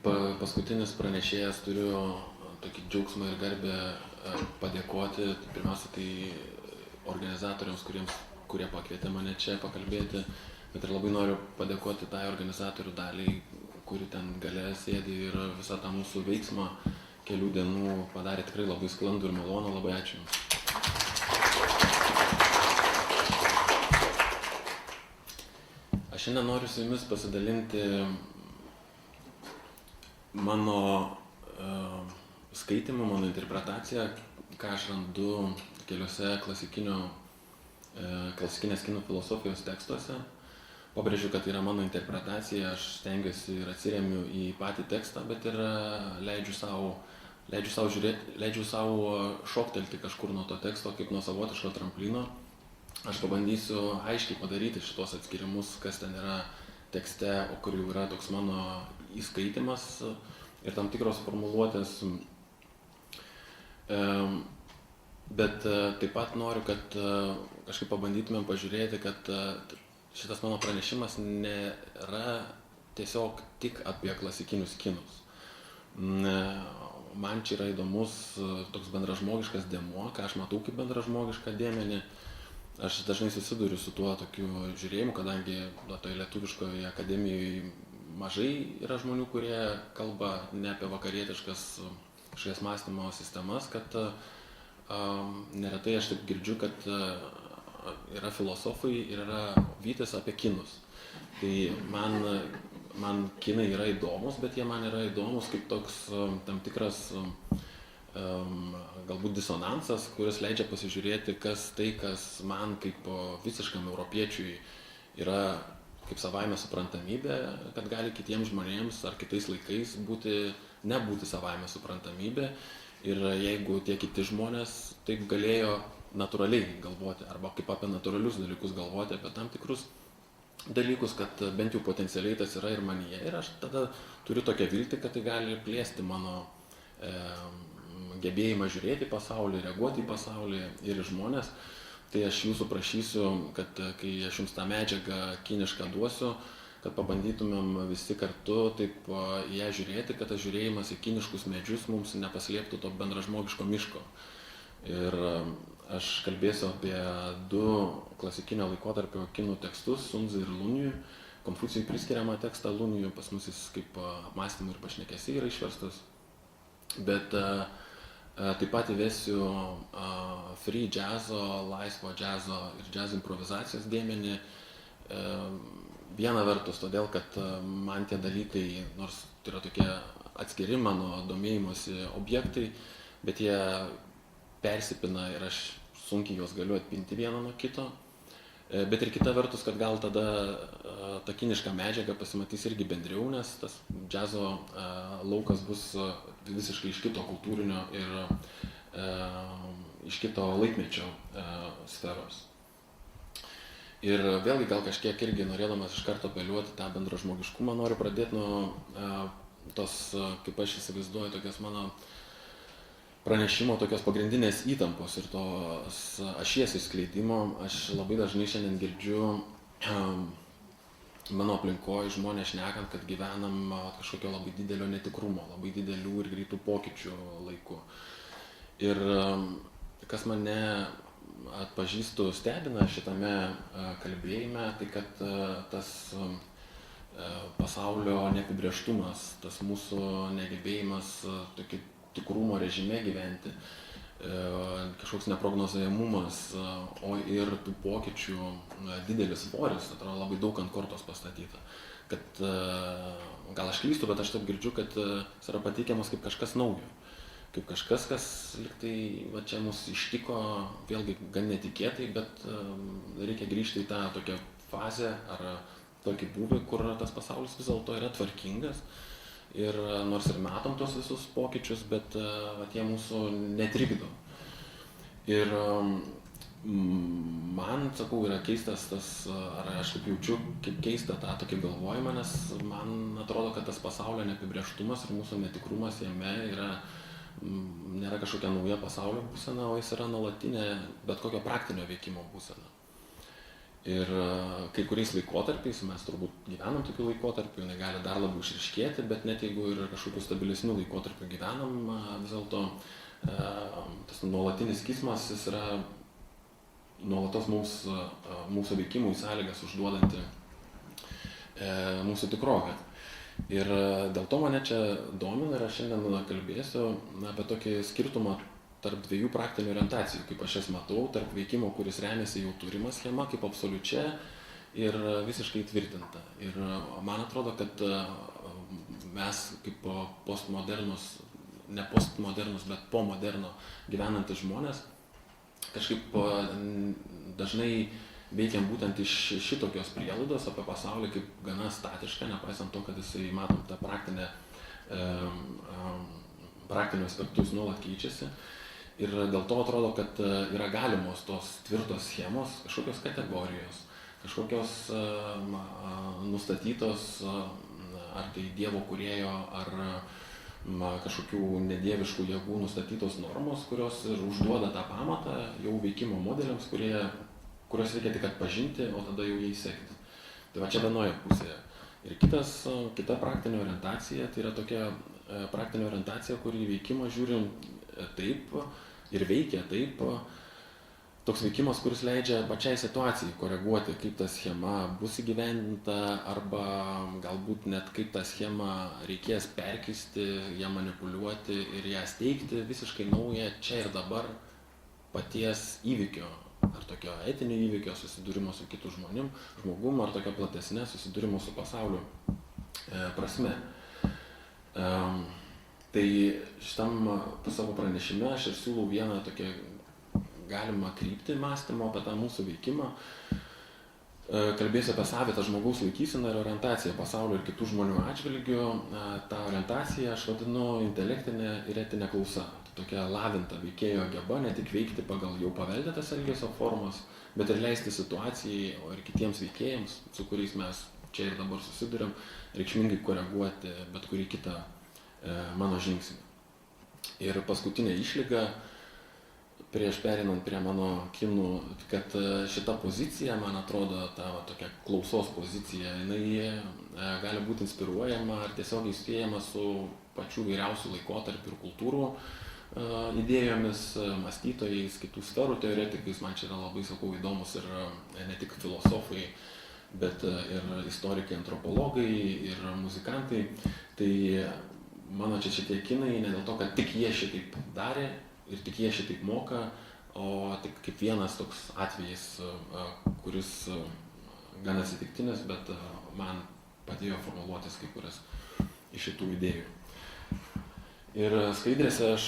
paskutinis pranešėjas turiu tokį džiaugsmą ir garbę padėkoti. Pirmiausia, tai organizatoriams, kurie pakvietė mane čia pakalbėti, bet ir labai noriu padėkoti tai organizatorių daliai, kuri ten gale sėdi ir visą tą mūsų veiksmą kelių dienų padarė tikrai labai sklandų ir malonų. Labai ačiū Jums. Aš šiandien noriu su Jumis pasidalinti mano skaitimu, mano interpretacija, ką aš randu keliose klasikinės kino filosofijos tekstuose. Pabrėžiu, kad yra mano interpretacija, aš stengiuosi ir atsiremiu į patį tekstą, bet ir leidžiu savo šoktelti kažkur nuo to teksto, kaip nuo savotiško tramplino. Aš pabandysiu aiškiai padaryti šitos atskirimus, kas ten yra tekste, o kur jau yra toks mano įskaitimas ir tam tikros formuluotės. Bet taip pat noriu, kad kažkaip pabandytumėm pažiūrėti, kad šitas mano pranešimas nėra tiesiog tik apie klasikinius kinus. Man čia yra įdomus toks bendražmogiškas dėmuo, ką aš matau kaip bendražmogišką dėmenį. Aš dažnai susiduriu su tuo tokiu žiūrėjimu, kadangi toje lietuviškoje akademijoje mažai yra žmonių, kurie kalba ne apie vakarietiškas kažkokias mąstymo sistemas, kad neretai aš taip girdžiu, kad yra filosofai ir yra vytis apie kinus. Tai man kinai yra įdomus, bet jie man yra įdomus kaip toks tam tikras galbūt disonansas, kuris leidžia pasižiūrėti, kas man kaip visiškam europiečiui yra kaip savaime suprantamybė, kad gali kitiems žmonėms ar kitais laikais nebūti savaime suprantamybė. Ir jeigu tie kiti žmonės taip galėjo natūraliai galvoti, arba kaip apie natūralius dalykus galvoti, apie tam tikrus dalykus, kad bent jau potencialiai tas yra ir manyje. Ir aš tada turiu tokią viltį, kad tai gali plėsti mano gebėjimą žiūrėti į pasaulį, reaguoti į pasaulį ir į žmonės. Tai aš Jūsų prašysiu, kad kai aš Jums tą medžiagą kinišką duosiu, kad pabandytumėm visi kartu taip į ją žiūrėti, kad tas žiūrėjimas į kiniškus medžius mums nepaslėptų to bendražmogiško miško. Ir aš kalbėsiu apie du klasikinio laikotarpio kinų tekstus, Sunzi ir Lunijų. Konfucijui priskiriamą tekstą Lunijų, pas mus jis kaip apmąstymai ir pašnekesiai yra išverstas. Bet taip pat įvesiu free džiazo, laisvo džiazo ir džiazo improvizacijos dėmenį. Viena vertus, todėl, kad man tie dalykai, nors tai yra tokie atskiri mano domėjimosi objektai, bet jie persipina ir aš sunkiai juos galiu atpinti vieną nuo kito. Bet ir kita vertus, kad gal tada ta kiniška medžiaga pasimatys irgi bendriau, nes tas džiazo laukas bus visiškai iš kito kultūrinio ir iš kito laikmečio sferos. Ir vėlgi gal kažkiek irgi norėdamas iš karto apeliuoti tą bendražmogiškumą, noriu pradėti nuo tos, kaip aš įsivaizduoju, tokias mano pranešimo tokios pagrindinės įtampos ir tos ašies išskleidimo. Aš labai dažnai šiandien girdžiu mano aplinkoje žmonės šnekant, kad gyvenam kažkokio labai didelio netikrumo, labai didelių ir greitų pokyčių laiku. Ir kas mane atpažįstu stebina šitame kalbėjime, tai kad tas pasaulio neapibrėžtumas, tas mūsų negebėjimas tokį tikrumo režime gyventi, kažkoks neprognozuojamumas, o ir tų pokyčių didelis svoris, atrodo labai daug ant kortos pastatyta. Kad gal aš klystu, bet aš taip girdžiu, kad jis yra pateikiamas kaip kažkas naujo. Kaip kažkas, kas liktai va čia mus ištiko, vėlgi gan netikėtai, bet reikia grįžti į tą tokią fazę ar tokį būvį, kur tas pasaulis vis dėlto yra tvarkingas. Ir nors ir matom tos visus pokyčius, bet jie mūsų netrikdo. Ir man, sakau, yra keistas tas, ar aš kaip jaučiu, kaip keista tą tokį galvojimą, nes man atrodo, kad tas pasaulio neapibrėžtumas ir mūsų netikrumas jame nėra kažkokia nauja pasaulio būsena, o jis yra nuolatinė bet kokio praktinio veikimo būsena. Ir kai kuriais laikotarpiais, mes turbūt gyvenam tokiu laikotarpiu, jinai gali dar labiau išryškėti, bet net jeigu ir kažkokiu stabilesniu laikotarpiu gyvenam, vis dėlto tas nuolatinis kismas, jis yra nuolatos mūsų veikimui sąlygas užduodanti mūsų tikrovę. Ir dėl to mane čia domina ir aš šiandien kalbėsiu apie tokį skirtumą tarp dviejų praktinių orientacijų, kaip aš jas matau, tarp veikimo, kuris remiasi jau turima schema, kaip absoliučia ir visiškai tvirtinta. Ir man atrodo, kad mes kaip postmodernus, ne postmodernus, bet po moderno gyvenantys žmonės, kažkaip dažnai veikiam būtent iš šitokios prielaidos apie pasaulį kaip gana statišką, nepaisant to, kad jisai, matom, tą praktinių aspektus nuolat keičiasi. Ir dėl to atrodo, kad yra galimos tos tvirtos schemos, kažkokios kategorijos, kažkokios nustatytos ar tai Dievo kūrėjo, ar kažkokių nedieviškų jėgų nustatytos normos, kurios ir užduoda tą pamatą jau veikimo modeliams, kurios reikia tik atpažinti, o tada jau jais sekti. Tai va čia vienoje pusėje. Ir kita praktinė orientacija, tai yra tokia praktinė orientacija, kuri veikimą žiūri taip ir veikia taip, toks veikimas, kuris leidžia pačiai situacijai koreguoti, kaip ta schema bus įgyvendinta, arba galbūt net kaip tą schemą reikės perkeisti, ją manipuliuoti ir ją steigti visiškai naują čia ir dabar paties įvykio, ar tokio etinio įvykio, susidūrimo su kitu žmogum, ar tokio platesnė susidūrimo su pasauliu prasme. Tai šitam savo pranešime aš ir siūlau vieną tokią galimą kryptį mąstymo apie tą mūsų veikimą. Kalbėsiu apie savitą žmogaus laikyseną ir orientaciją pasaulio ir kitų žmonių atžvilgių. Ta orientacija aš vadinu intelektinė ir etinė klausa. Tai tokia lavinta veikėjo geba ne tik veikti pagal jau paveldėtas elgesio formas, bet ir leisti situacijai, o ir kitiems veikėjams, su kuriais mes čia ir dabar susiduriam, reikšmingai koreguoti bet kurį kitą mano žingsnį. Ir paskutinė išlyga, prieš perinant prie mano kinų, kad šita pozicija, man atrodo, ta tokia klausos pozicija, jinai gali būti inspiruojama ar tiesiog įspėjama su pačių vairiausių laikotarpių ir kultūrų idėjomis, mąstytojais, kitų sferų teoretikais. Man čia yra labai, sakau, įdomus ir ne tik filosofai, bet ir istorikai, antropologai ir muzikantai. Tai mano čia šitie kinai ne dėl to, kad tik jie šitaip darė ir tik jie šitaip moka, o tik kaip vienas toks atvejis, kuris gan atsitiktinis, bet man padėjo formuluotis kai kurias iš šitų idėjų. Ir skaidrėse aš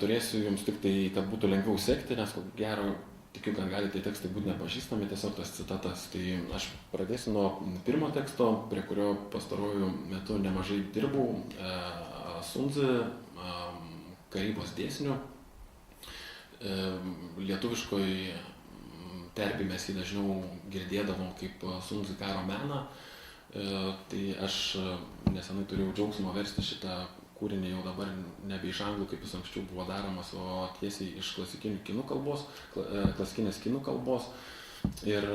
turėsiu jums tik tai, kad būtų lengviau sekti, nes ko gero, tikiu, kad gali tai tekstai būti nepažįstami, tiesiog tas citatas. Tai aš pradėsiu nuo pirmo teksto, prie kurio pastaruoju metu nemažai dirbau, Sun Tzu karybos dėsnių. Lietuviškoj terpėj mes jį dažniau girdėdavom kaip Sun Tzu karo meną. Tai aš nesenai turėjau džiaugsmo versti šitą kūrinį jau dabar nebe iš anglų, kaip jis anksčiau buvo daromas, o tiesiai iš klasikinės kinų kalbos. Ir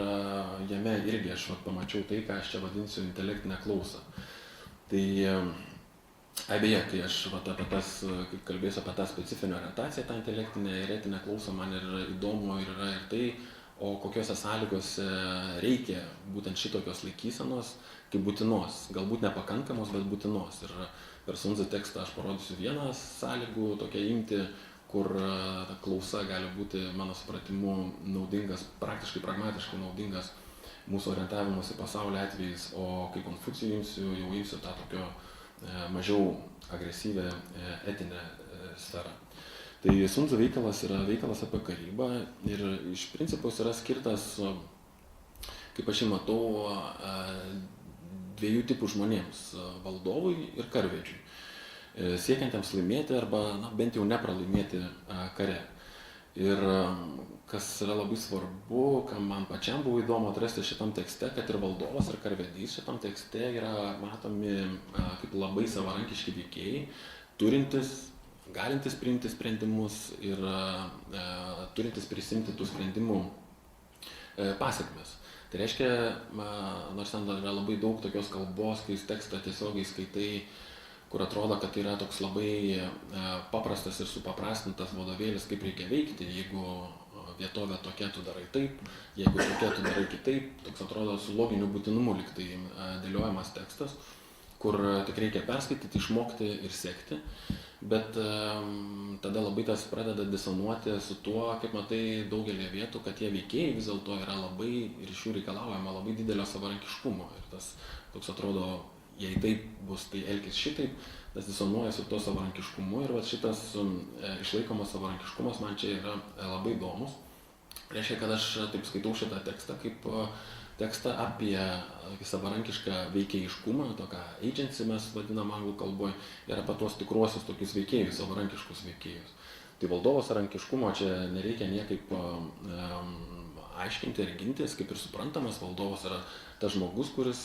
jame irgi aš pamačiau tai, ką aš čia vadinsiu intelektinę klausą. Tai beje, kai aš kalbėsiu apie tą specifinę orientaciją, tą intelektinę ir etinę klausą, man ir įdomu ir yra ir tai, o kokiose sąlygose reikia būtent šitokios laikysenos, kaip būtinos, galbūt nepakankamos, bet būtinos. Ir per Sun Tzu tekstą aš parodysiu vieną sąlygų, tokią imtį, kur ta klausa gali būti, mano supratimu, naudingas, praktiškai pragmatiškai naudingas mūsų orientavimas į pasaulį atvejais, o kai Konfucijų imsiu tą tokio mažiau agresyvę etinę sferą. Tai Sun Tzu veikalas yra veikalas apie karybą ir iš principo yra skirtas, kaip aš jį matau, dviejų tipų žmonėms - valdovui ir karvedžiui, siekiantiems laimėti arba bent jau nepralaimėti kare. Ir kas yra labai svarbu, kam man pačiam buvo įdomu atrasti šitam tekste, kad ir valdovas ir karvedys šitam tekste yra matomi kaip labai savarankiški veikėjai, galintis priimti sprendimus ir turintis prisimti tų sprendimų pasekmes. Tai reiškia, nors ten yra labai daug tokios kalbos, kai tekstą tiesiogiai skaitai, kur atrodo, kad yra toks labai paprastas ir supaprastintas vadovėlis, kaip reikia veikti, jeigu vietovė tokia tu darai taip, jeigu tokia tu darai kitaip, toks atrodo su loginiu būtinumu lyg tai dėliojamas tekstas, kur tik reikia perskaityti, išmokti ir sekti, bet tada labai tas pradeda disonuoti su tuo, kaip matai daugelį vietų, kad tie veikėjai vis dėlto yra labai ir iš jų reikalaujama labai didelio savarankiškumo ir tas toks atrodo, jei taip bus, tai elkis šitaip, tas disonuoja su tuo savarankiškumu ir šitas išlaikomas savarankiškumas man čia yra labai įdomus. Reiškia, kad aš taip skaitau šitą tekstą kaip tekstą apie savarankišką veikėjiškumą, toką agency mes vadinam anglų kalboje, ir apie tuos tikruosius tokius veikėjus, savarankiškus veikėjus. Tai valdovo savarankiškumo čia nereikia niekaip aiškinti ir gintis, kaip ir suprantamas, valdovas yra tas žmogus, kuris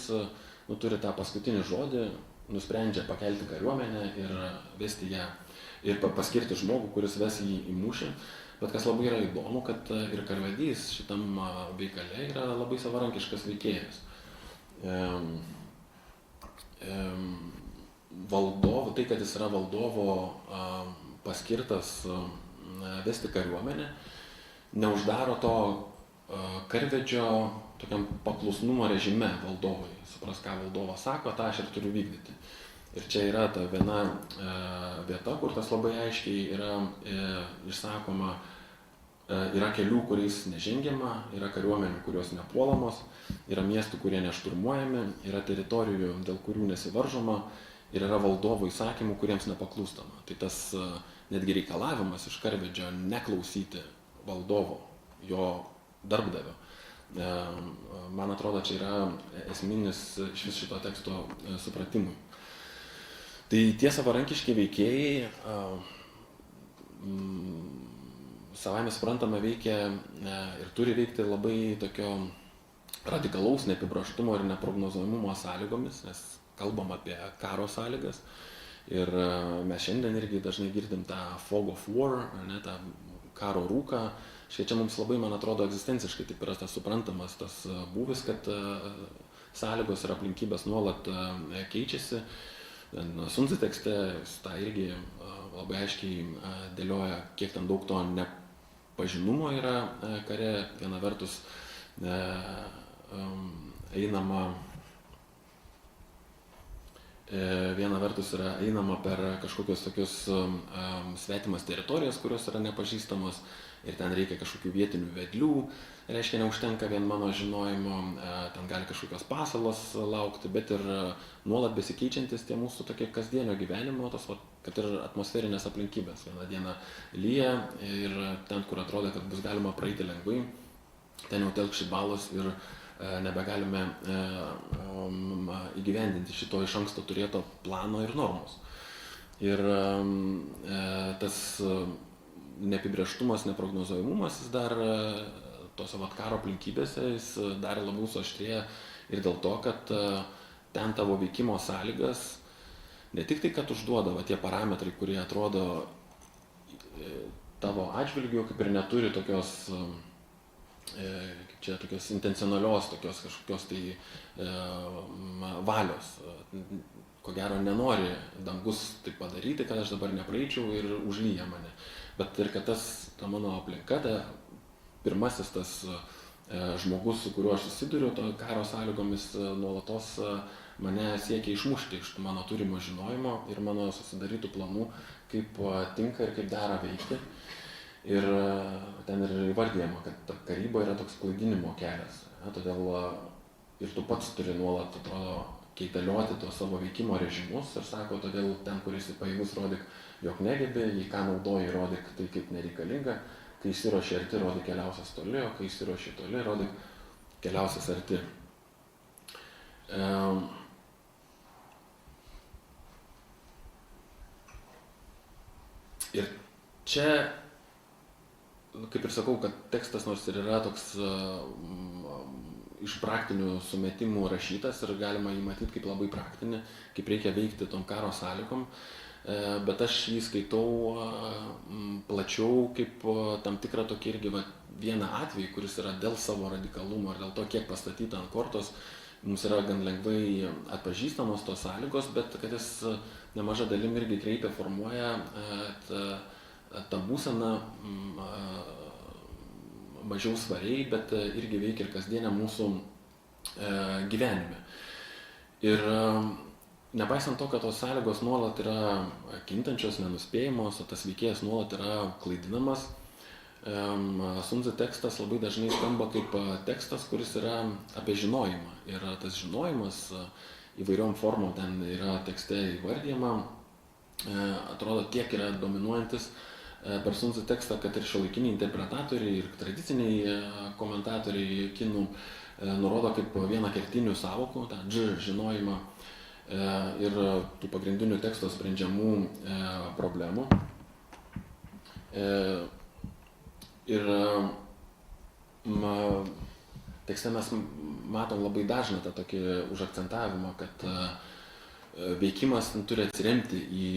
turi tą paskutinį žodį, nusprendžia pakelti kariuomenę ir vesti ją ir paskirti žmogų, kuris ves jį į mūšį. Bet kas labai yra įdomu, kad ir karvedys šitam veikale yra labai savarankiškas veikėjas. Valdovo, tai kad jis yra valdovo paskirtas vesti kariuomenę, neuždaro to karvedžio tokiam paklusnumo režime valdovui. Supras, ką valdovas sako, tą aš ir turiu vykdyti. Ir čia yra ta viena vieta, kur tas labai aiškiai yra išsakoma, yra kelių, kuriais nežengiama, yra kariuomenių, kurios nepuolamos, yra miestų, kurie nešturmuojami, yra teritorijų, dėl kurių nesivaržoma ir yra valdovo įsakymų, kuriems nepaklūstama. Tai tas netgi reikalavimas iš karvedžio neklausyti valdovo, jo darbdavio. Man atrodo, čia yra esminis iš vis šito teksto supratimui. Tai tie savarankiški veikėjai savaime suprantama veikia ir turi veikti labai tokio radikalaus neapibrėžtumo ir neprognozuojamumo sąlygomis, nes kalbam apie karo sąlygas ir mes šiandien irgi dažnai girdim tą fog of war, ne, tą karo rūką. Čia mums labai, man atrodo, egzistenciškai taip yra tas suprantamas tas būvis, kad sąlygos ir aplinkybės nuolat keičiasi. Sun Tzu tekste tą irgi labai aiškiai dėlioja, kiek ten daug to nepažinumo yra kare. Viena vertus yra einama per kažkokius tokius svetimas teritorijas, kurios yra nepažįstamos ir ten reikia kažkokių vietinių vedlių, reiškia neužtenka vien mano žinojimo, ten gali kažkokios pasalos laukti, bet ir nuolat besikeičiantis tie mūsų tokie kasdienio gyvenimo, tos, kad ir atmosferinės aplinkybės. Vieną dieną lyja ir ten, kur atrodo, kad bus galima praeiti lengvai, ten jau telkši balos ir nebegalime įgyvendinti šito iš anksto turėto plano ir normos. Ir tas neapibrėžtumas, neprognozuojamumas, jis dar tose karo aplinkybėse, jis dar labiau suaštrėja ir dėl to, kad ten tavo veikimo sąlygas ne tik tai, kad užduoda tie parametrai, kurie atrodo tavo atžvilgiu, kaip ir neturi tokios tokios intencionalios, tokios kažkokios tai valios. Ko gero nenori dangus tai padaryti, kad aš dabar nepraeičiau ir užlyja mane. Bet ir kad ta mano aplinka, pirmasis tas žmogus, su kuriuo aš susiduriu, to karo sąlygomis nuolatos mane siekia išmušti iš mano turimo žinojimo ir mano susidarytų planų, kaip tinka ir kaip dera veikti. Ir ten ir įvardėjama, kad karyba yra toks klaidinimo kelias. Todėl ir tu pats turi nuolat, atrodo, keitalioti tuos savo veikimo režimus ir sako, todėl ten, kur esi pajėgus, rodyk, jog negebi, jei ką naudoji, rodyk tai kaip nereikalinga, kai išsiruoši arti, rodyk keliausias toli, o kai išsiruoši toli, rodyk keliausias arti. Ir čia, kaip ir sakau, kad tekstas nors ir yra toks iš praktinių sumetimų rašytas ir galima jį matyti kaip labai praktinį, kaip reikia veikti tom karo sąlygom. Bet aš jį skaitau plačiau kaip tam tikrą tokį irgi vieną atvejį, kuris yra dėl savo radikalumo ir dėl to, kiek pastatyta ant kortos, mums yra gan lengvai atpažįstamos tos sąlygos, bet kad jis nemaža dalim irgi kreipia, formuoja tą būseną mažiau svariai, bet irgi veikia ir kasdienę mūsų gyvenime. Ir nepaisant to, kad tos sąlygos nuolat yra kintančios, nenuspėjamos, o tas veikėjas nuolat yra klaidinamas, Sun Tzu tekstas labai dažnai skamba kaip tekstas, kuris yra apie žinojimą. Ir tas žinojimas įvairiom formom ten yra tekste įvardyjama, atrodo tiek yra dominuojantis per Sun Tzu tekstą, kad ir šiuolaikiniai interpretatoriai ir tradiciniai komentatoriai kinų nurodo kaip vieną kertinių sąvokų, tą žinojimą ir tų pagrindinių teksto sprendžiamų problemų. Ir tekste mes matom labai dažną tą tokį užakcentavimą, kad veikimas turi atsiremti į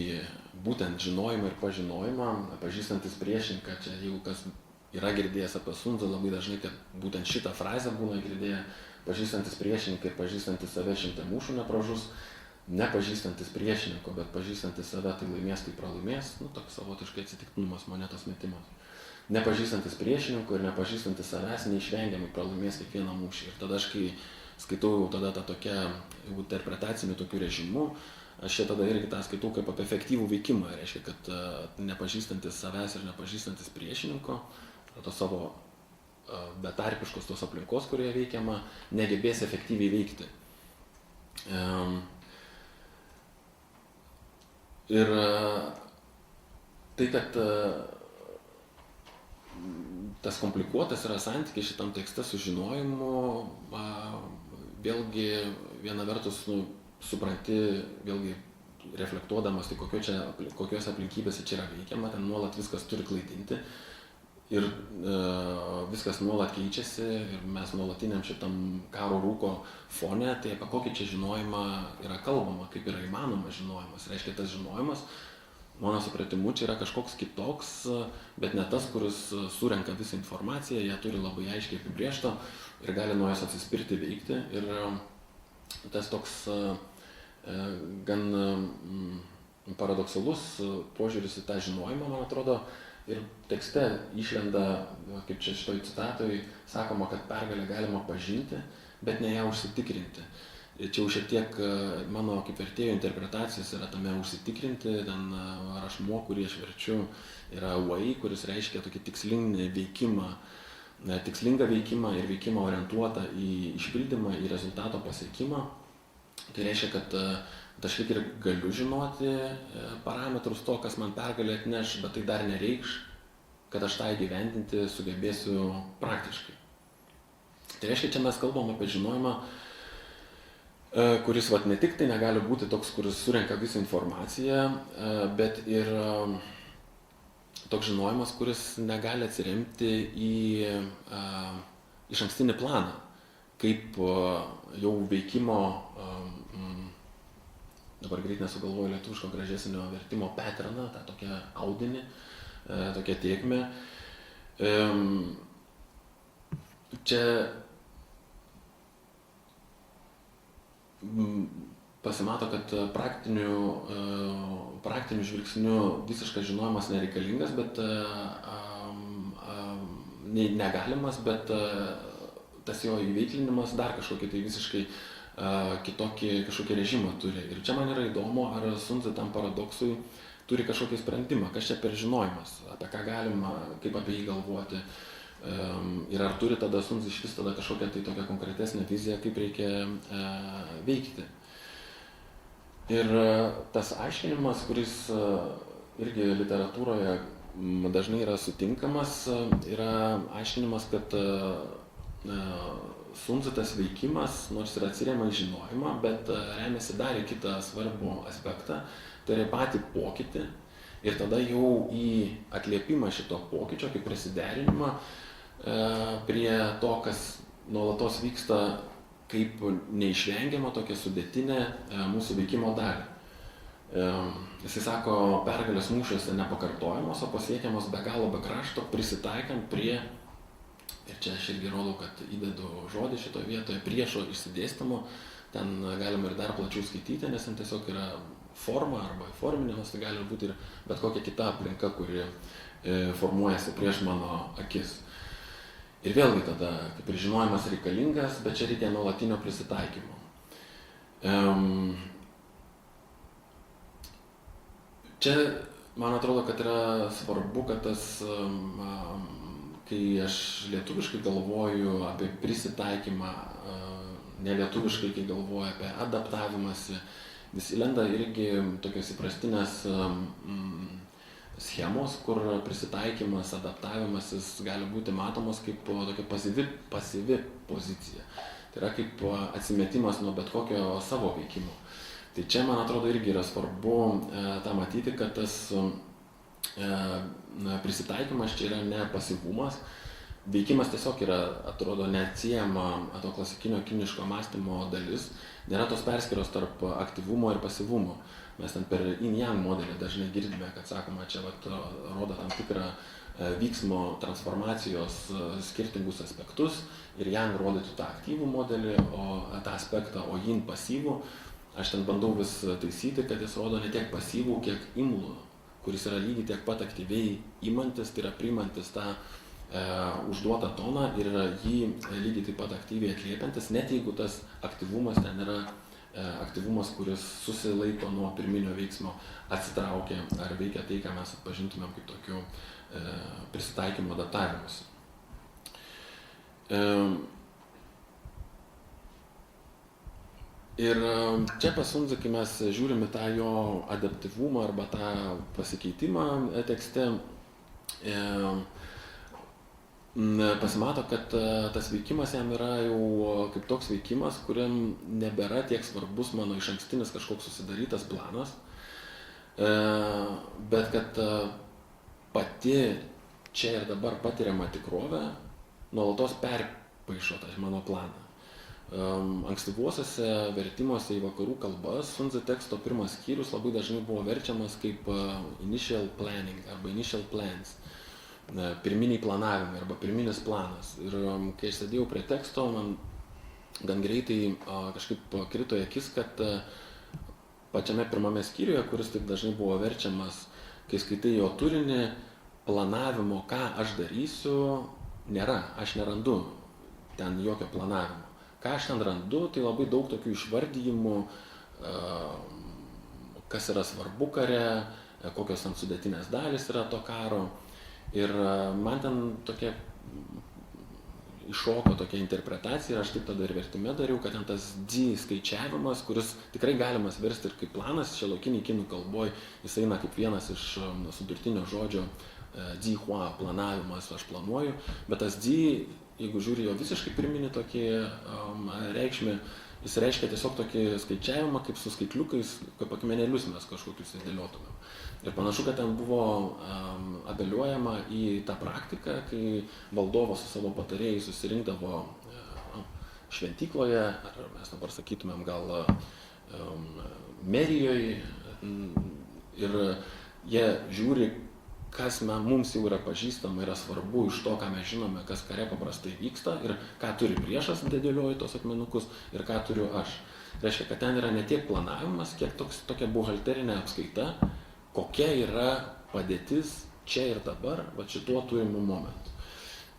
būtent žinojimą ir pažinojimą, pažįstantis priešininką. Čia jeigu kas yra girdėjęs apie Sun Tzu, labai dažnai, kad būtent šitą frazę būna girdėję, pažįstantis priešininką ir pažįstantis save 100 mūšių nepražus, nepažįstantis priešininko, bet pažįstantis save, tai laimės, tai pralaimės, toks savotiškai atsitiktinumas, monetos metimas. Nepažįstantis priešininko ir nepažįstantis savęs neišvengiamai pralaimės kiekvieną mūšį. Ir tada aš, kai skaitau tada tą tokią interpretacinių tokių režimų, aš čia tada irgi tą skaitau kaip apie efektyvų veikimą. Reiškia, kad nepažįstantis savęs ir nepažįstantis priešininko, to savo betarpiškos tos aplinkos, kurioje veikiama, negebės efektyviai veikti. Ir tai, kad tas komplikuotas yra santykis šitam tekste su žinojimu, vėlgi viena vertus supranti, vėlgi reflektuodamas, tai kokios aplinkybėse čia yra veikiama, ten nuolat viskas turi klaidinti ir viskas nuolat keičiasi ir mes nuolatiniam šitam karo rūko fone, tai apie kokį čia žinojimą yra kalbama, kaip yra įmanoma žinojimas. Reiškia, tas žinojimas, mano supratimu, čia yra kažkoks kitoks, bet ne tas, kuris surenka visą informaciją, ją turi labai aiškiai apibrėžtą ir gali nuo jos atsispirti veikti. Ir tas toks gan paradoksalus požiūris į tą žinojimą, man atrodo, ir tekste išlenda, kaip čia šitoj citatoj sakoma, kad pergalę galima pažinti, bet ne ją užsitikrinti. Čia jau šiek tiek mano kaip vertėjo interpretacijos yra tame užsitikrinti, ten rašmuo, kurį aš verčiu, yra wei, kuris reiškia tokį tikslingą veikimą ir veikimą orientuotą į išpildymą, į rezultato pasiekimą. Tai reiškia, kad aš lyg ir galiu žinoti parametrus to, kas man pergalę atneš, bet tai dar nereikš, kad aš tą įgyvendinti sugebėsiu praktiškai. Tai reiškia, čia mes kalbam apie žinojimą, kuris ne tik tai negali būti toks, kuris surenka visą informaciją, bet ir toks žinojimas, kuris negali atsiremti į išankstinį planą, kaip jau veikimo, dabar greit nesugalvoju lietuviško gražesnio vertimo, paterną, tą tokią audinį, tokią tėkmę. Čia pasimato, kad praktiniu žvilgsniu visiškas žinojimas nereikalingas, bet negalimas, bet tas jo įveiklinimas dar kažkokį tai visiškai kitokį kažkokį režimą turi. Ir čia man yra įdomu, ar Sun Tzu tam paradoksui turi kažkokį sprendimą, kas čia per žinojimas, apie ką galima, kaip apie jį galvoti. Ir ar turi tada Sun Tzu išvis tada kažkokią tai tokią konkretesnę viziją, kaip reikia veikti. Ir tas aiškinimas, kuris irgi literatūroje dažnai yra sutinkamas, yra aiškinimas, kad Sun Tzu tas veikimas, nors ir atsiremia į žinojimą, bet remiasi dar į kitą svarbų aspektą, tai yra patį pokytį ir tada jau į atliepimą šito pokyčio, kaip prisiderinimą prie to, kas nuolatos vyksta kaip neišvengiama tokia sudėtinė mūsų veikimo dalį. Jisai sako, pergalės mūšiuose nepakartojamos, o pasiekiamos be galo be krašto, prisitaikant prie, ir čia aš irgi rodau, kad įdedu žodį šitoje vietoje, priešo išsidėstymo, ten galima ir dar plačiau skaityti, nes ten tiesiog yra forma arba įforminimas, tai gali būti ir bet kokia kita aplinka, kuri formuojasi prieš mano akis. Ir vėlgi tada, kaip ir žinojimas reikalingas, bet čia reikia nuolatinio prisitaikymo. Čia, man atrodo, kad yra svarbu, kad tas, kai aš lietuviškai galvoju apie prisitaikymą, nelietuviškai, kai galvoju apie adaptavimąsi, vis įlenda irgi tokios įprastinės schemos, kur prisitaikymas, adaptavimasis gali būti matomos kaip tokia pasyvi pozicija. Tai yra kaip atsimetimas nuo bet kokio savo veikimo. Tai čia, man atrodo, irgi yra svarbu tą matyti, kad tas prisitaikymas čia yra ne pasyvumas. Veikimas tiesiog yra, atrodo, neatsiejama to klasikinio kiniško mąstymo dalis. Nėra tos perskyros tarp aktyvumo ir pasyvumo. Mes ten per yin-yang modelį dažnai girdime, kad sakoma, čia rodo tam tikrą vyksmo transformacijos skirtingus aspektus ir yang rodytų tą aktyvų modelį, o tą aspektą, o yin pasyvų. Aš ten bandau vis taisyti, kad jis rodo ne tiek pasyvų, kiek imlų, kuris yra lygiai tiek pat aktyviai imantis, tai yra priimantis tą užduotą toną ir jį lygiai taip pat aktyviai atliepiantis, net jeigu tas aktyvumas ten yra aktyvumas, kuris susilaiko nuo pirminio veiksmo, atsitraukia ar veikia tai, ką mes atpažintumėm kaip tokiu prisitaikymo adaptavimus. Ir čia pas Sundzą, kai mes žiūrime tą jo adaptyvumą arba tą pasikeitimą tekste, pasimato, kad tas veikimas jam yra jau kaip toks veikimas, kuriam nebėra tiek svarbus mano išankstinis kažkoks susidarytas planas, bet kad pati čia ir dabar patiriama tikrovė nuolatos perpaišo tą mano planą. Ankstyvuosiuose vertimuose į vakarų kalbas Sundzą teksto pirmas skyrius labai dažnai buvo verčiamas kaip initial planning arba initial plans. Pirminiai planavimai arba pirminis planas. Ir kai aš sėdėjau prie teksto, man gan greitai kažkaip krito į akis, kad pačiame pirmame skyriuje, kuris taip dažnai buvo verčiamas, kai skaitai jo turinį, planavimo, ką aš darysiu, nėra. Aš nerandu ten jokio planavimo. Ką aš ten randu, tai labai daug tokių išvardijimų, kas yra svarbu kare, kokios ten sudėtinės dalys yra to karo. Ir man ten tokia iššoko tokia interpretacija ir aš taip tada ir vertime dariau, kad ten tas dzi skaičiavimas, kuris tikrai galimas versti ir kaip planas, šiuolaikiniai kinų kalboj, jis eina kaip vienas iš sudurtinio žodžio dzi hua, planavimas, aš planuoju, bet tas dzi, jeigu žiūri jo visiškai pirminį tokį reikšmę, jis reiškia tiesiog tokį skaičiavimą, kaip su skaitliukais, kaip akmenėlius mes kažkokius įdėliotumėm. Ir panašu, kad ten buvo apeliuojama į tą praktiką, kai valdovas su savo patarėjais susirinkdavo šventykloje, ar mes dabar sakytumėm gal merijoje, ir jie žiūri, kas mums jau yra pažįstama, yra svarbu iš to, ką mes žinome, kas kare paprastai vyksta ir ką turi priešas, dėlioju tos akmenukus, ir ką turiu aš. Reiškia, kad ten yra ne tiek planavimas, kiek tokia buhalterinė apskaita, kokia yra padėtis čia ir dabar, va šituo turimu momentu.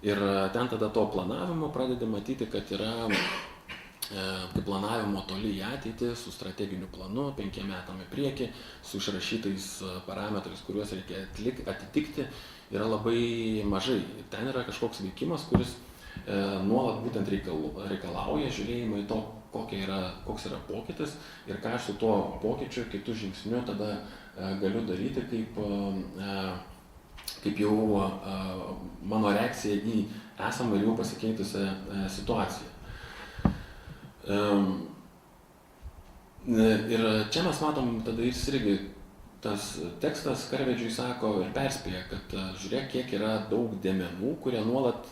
Ir ten tada to planavimo pradedi matyti, kad yra planavimo toli į ateitį, su strateginiu planu, 5 metam į priekį, su išrašytais parametrais, kuriuos reikia atitikti, yra labai mažai. Ten yra kažkoks veikimas, kuris nuolat būtent reikalauja žiūrėjimą į to, koks yra pokytis ir ką aš su tuo pokyčiu, kitų žingsniu tada galiu daryti kaip jau mano reakcija į esamą ir jau pasikeitusią situaciją. Ir čia mes matom tada irgi tas tekstas karvedžiui sako ir perspėja, kad žiūrėk, kiek yra daug dėmenų, kurie nuolat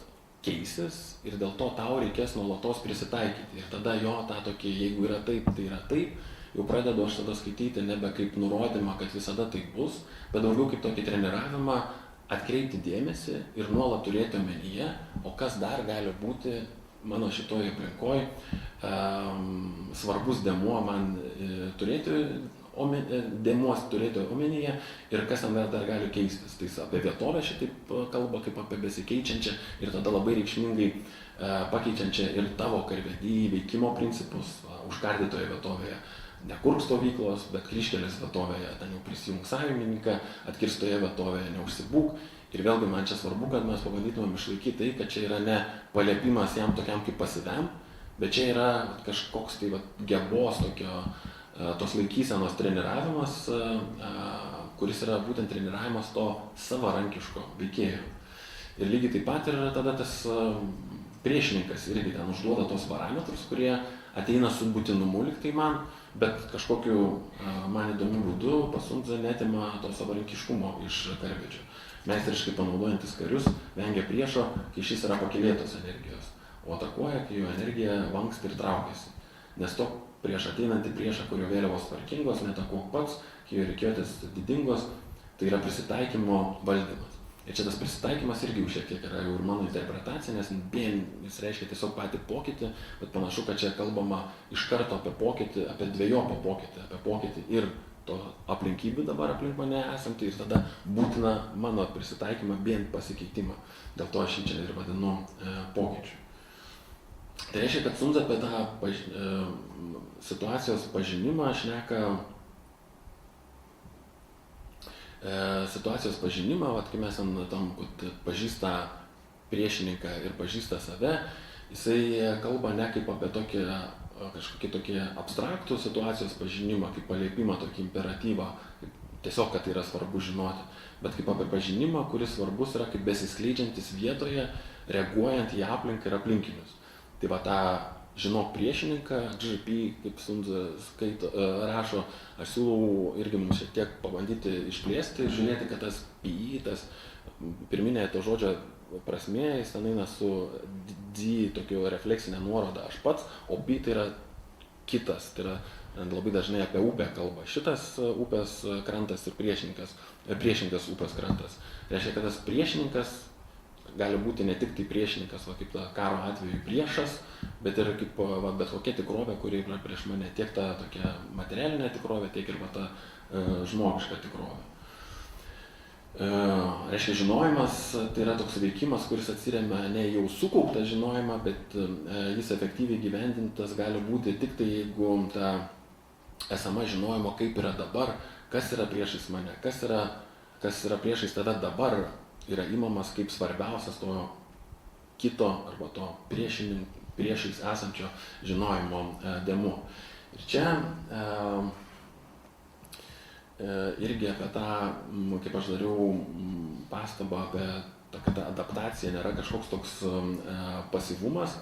keisis ir dėl to tau reikės nuolatos prisitaikyti. Ir tada jo tą tokį, jeigu yra taip, tai yra taip, jau pradedu aš tada skaityti nebe kaip nurodymą, kad visada taip bus, bet daugiau kaip tokį treniravimą atkreipti dėmesį ir nuolat turėti omenyje, o kas dar gali būti mano šitoje aplinkoje svarbus dėmuo man turėti omenyje ir kas ten dar gali keistis. Tai apie vietovę šitaip kalba kaip apie besikeičiančią ir tada labai reikšmingai pakeičiančią ir tavo karvedį veikimo principus užkardytoje vietovėje. Nekurk stovyklos, bet kryžkelės vietovėje, ten jau prisijung sąjungininką, atkirstoje vietovėje neužsibūk. Ir vėlgi man čia svarbu, kad mes pabandytumėm išlaikyti tai, kad čia yra ne paliepimas jam tokiam kaip pasyviam, bet čia yra kažkoks tai gebos tos laikysenos treniravimas, kuris yra būtent treniravimas to savarankiško veikėjo. Ir lygiai taip pat ir tada tas priešininkas irgi ten užduoda tos parametrus, kurie ateina su būtinumu lyg tai man, bet kažkokiu man įdomiu būdu Sundzė netima to savarankiškumo iš karvedžio. Meistriškai panaudojantis karius vengia priešo, kai šis yra pakylėtos energijos, o atakuoja, kai jo energija vanksta ir traukiasi. Nes to prieš ateinantį priešą, kurio vėliavos tvarkingos, netakuok pats, kai jo rikiuotės didingos, tai yra prisitaikymo valdymas. Ir čia tas prisitaikymas irgi šiek tiek yra jau ir mano interpretacija, nes jis reiškia tiesiog patį pokytį, bet panašu, kad čia kalbama iš karto apie pokytį, apie dvejopą pokytį, apie pokytį ir to aplinkybių dabar aplink mane esantį ir tada būtina mano prisitaikymą bent pasikeitimą. Dėl to aš jį čia ir vadinu pokyčiu. Tai reiškia, kad Sundzė apie tą situacijos pažinimą šneka situacijos pažinimą, kai mes tam, kad pažįsta priešininką ir pažįsta save, jisai kalba ne kaip apie kažkokį tokį abstraktų situacijos pažinimą, kaip paliepimą, tokį imperatyvą, tiesiog, kad tai yra svarbu žinoti, bet kaip apie pažinimą, kuris svarbus yra kaip besiskleidžiantis vietoje, reaguojant į aplinką ir aplinkinius. Tai va tą žinok priešininką, GP, kaip Sundzė rašo, aš siūlau irgi mums šiek tiek pabandyti išplėsti ir žiūrėti, kad tas PI, tas pirminė to žodžio prasmė, jis ten eina su D, tokio refleksinė nuoroda aš pats, o P tai yra kitas, tai yra labai dažnai apie upę kalba. Šitas upės krantas ir priešingas upės krantas. Reiškia, kad tas priešininkas gali būti ne tik tai priešininkas, kaip ta karo atveju priešas, bet ir kaip bet kokia tikrovė, kuri yra prieš mane, tiek ta tokia materialinė tikrovė, tiek ir ta žmogiška tikrovė. Reiškia, žinojimas tai yra toks veikimas, kuris atsiremia ne jau sukauptą žinojimą, bet jis efektyviai gyvendintas gali būti tik tai, jeigu ta esama žinojimo, kaip yra dabar, kas yra priešais mane, kas yra priešais tada dabar, yra imamas kaip svarbiausias to kito arba to priešais esančio žinojimo dėmuo. Ir čia irgi apie tą, kaip aš dariau pastabą apie tą adaptaciją, nėra kažkoks toks pasyvumas.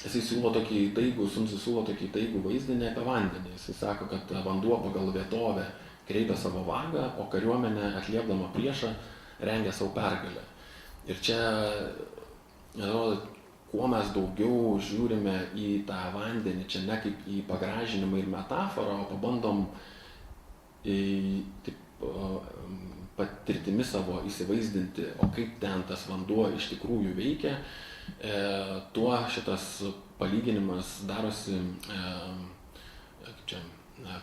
Jisai siūlo tokį įtaigų, Sundzė siūlo tokį įtaigų vaizdinį apie vandenį. Jisai sako, kad vanduo pagal vietovę kreipia savo vagą, o kariuomenė atliepdama priešą rengia savo pergalę. Ir čia, kuo mes daugiau žiūrime į tą vandenį, čia ne kaip į pagražinimą ir metaforą, o pabandom patirtimi savo įsivaizdinti, o kaip ten tas vanduo iš tikrųjų veikia, tuo šitas palyginimas darosi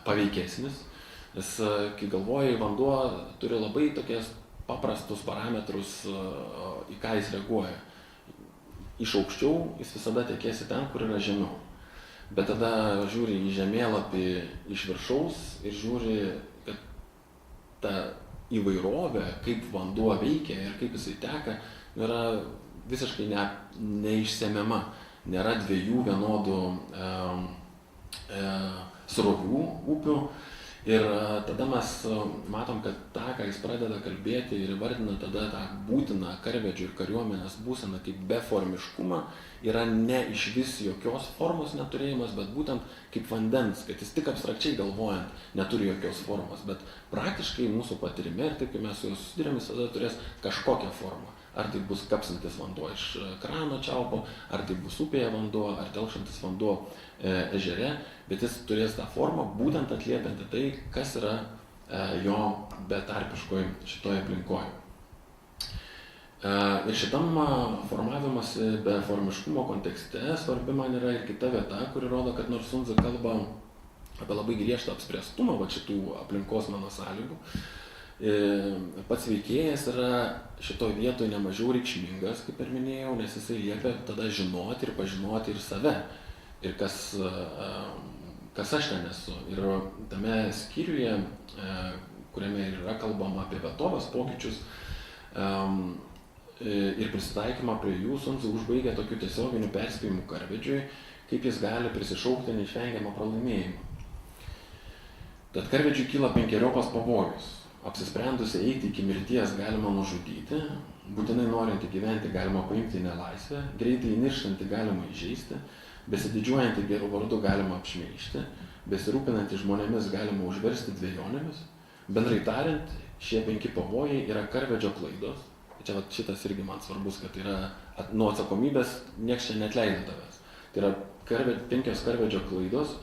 paveikesnis. Nes kai galvoji, vanduo turi labai tokias paprastus parametrus, į ką jis reaguoja. Iš aukščiau jis visada tekėsi ten, kur yra žemiau. Bet tada žiūri į žemėlapį iš viršaus ir žiūri, kad ta įvairovė, kaip vanduo veikia ir kaip jisai teka, yra visiškai neišsemiama. Nėra dviejų vienodų srovių upių. Ir tada mes matom, kad tą, ką jis pradeda kalbėti ir įvardina tada tą būtiną karvedžio ir kariuomenės būseną kaip beformiškumą, yra ne iš vis jokios formos neturėjimas, bet būtent kaip vandens, kad jis tik abstrakčiai galvojant neturi jokios formos, bet praktiškai mūsų patyrime ir taip, kai mes su juos susidurėm, visada turės kažkokią formą. ar tai bus kapsantis vanduo iš krano čiaupo, ar tai bus upėje vanduo, ar telkšantis vanduo ežere, bet jis turės tą formą būtent atliepianti tai, kas yra jo betarpiškoj šitoje aplinkoje. Ir šitam formavimosi beformiškumo kontekste svarbi man yra ir kita vieta, kuri rodo, kad nors Sun Tzu kalba apie labai griežtą apspręstumą šitų aplinkos meno sąlygų, pats veikėjas yra šitoj vietoj nemažiau reikšmingas, kaip ir minėjau, nes jisai liepia tada žinoti ir pažinoti ir save, ir kas aš ten esu. Ir tame skyriuje, kuriame yra kalbama apie vietovės pokyčius, ir prisitaikymą prie jų, Sun Tzu užbaigia tokiu tiesioginiu perspėjimu karvedžiui, kaip jis gali prisišaukti neišvengiamą pralaimėjimą. Tad karvedžiui kyla 5-eriopas pavojus. Apsisprendusi eiti iki mirties galima nužudyti, būtinai norinti gyventi galima paimti į nelaisvę, greitai įnirštantį galima įžeisti, besididžiuojantį gerų vardu galima apšmeižti, besirūpinantį žmonėmis galima užversti dvejonėmis. Bendrai tariant, šie 5 pavojai yra karvedžio klaidos. Čia šitas irgi man svarbus, kad yra nuo atsakomybės nieks čia neatleidžia tavęs. Tai yra 5 karvedžio klaidos,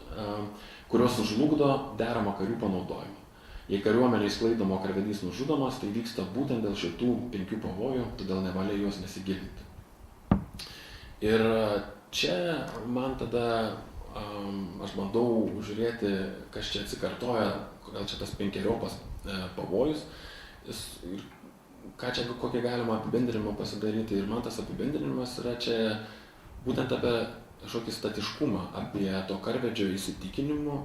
kurios sužlugdo deramą karių panaudojimą. Jei kariuomenė išsklaidoma, karvedys nužudomas, tai vyksta būtent dėl šitų 5 pavojų, todėl nevalia juos nesigilinti. Ir čia man tada aš bandau žiūrėti, kas čia atsikartoja, kodėl čia tas 5-eriopas pavojus. Ir kokį galima apibendrinimą pasidaryti. Ir man tas apibendrinimas yra čia būtent apie kažkokį statiškumą, apie to karvedžio įsitikinimų,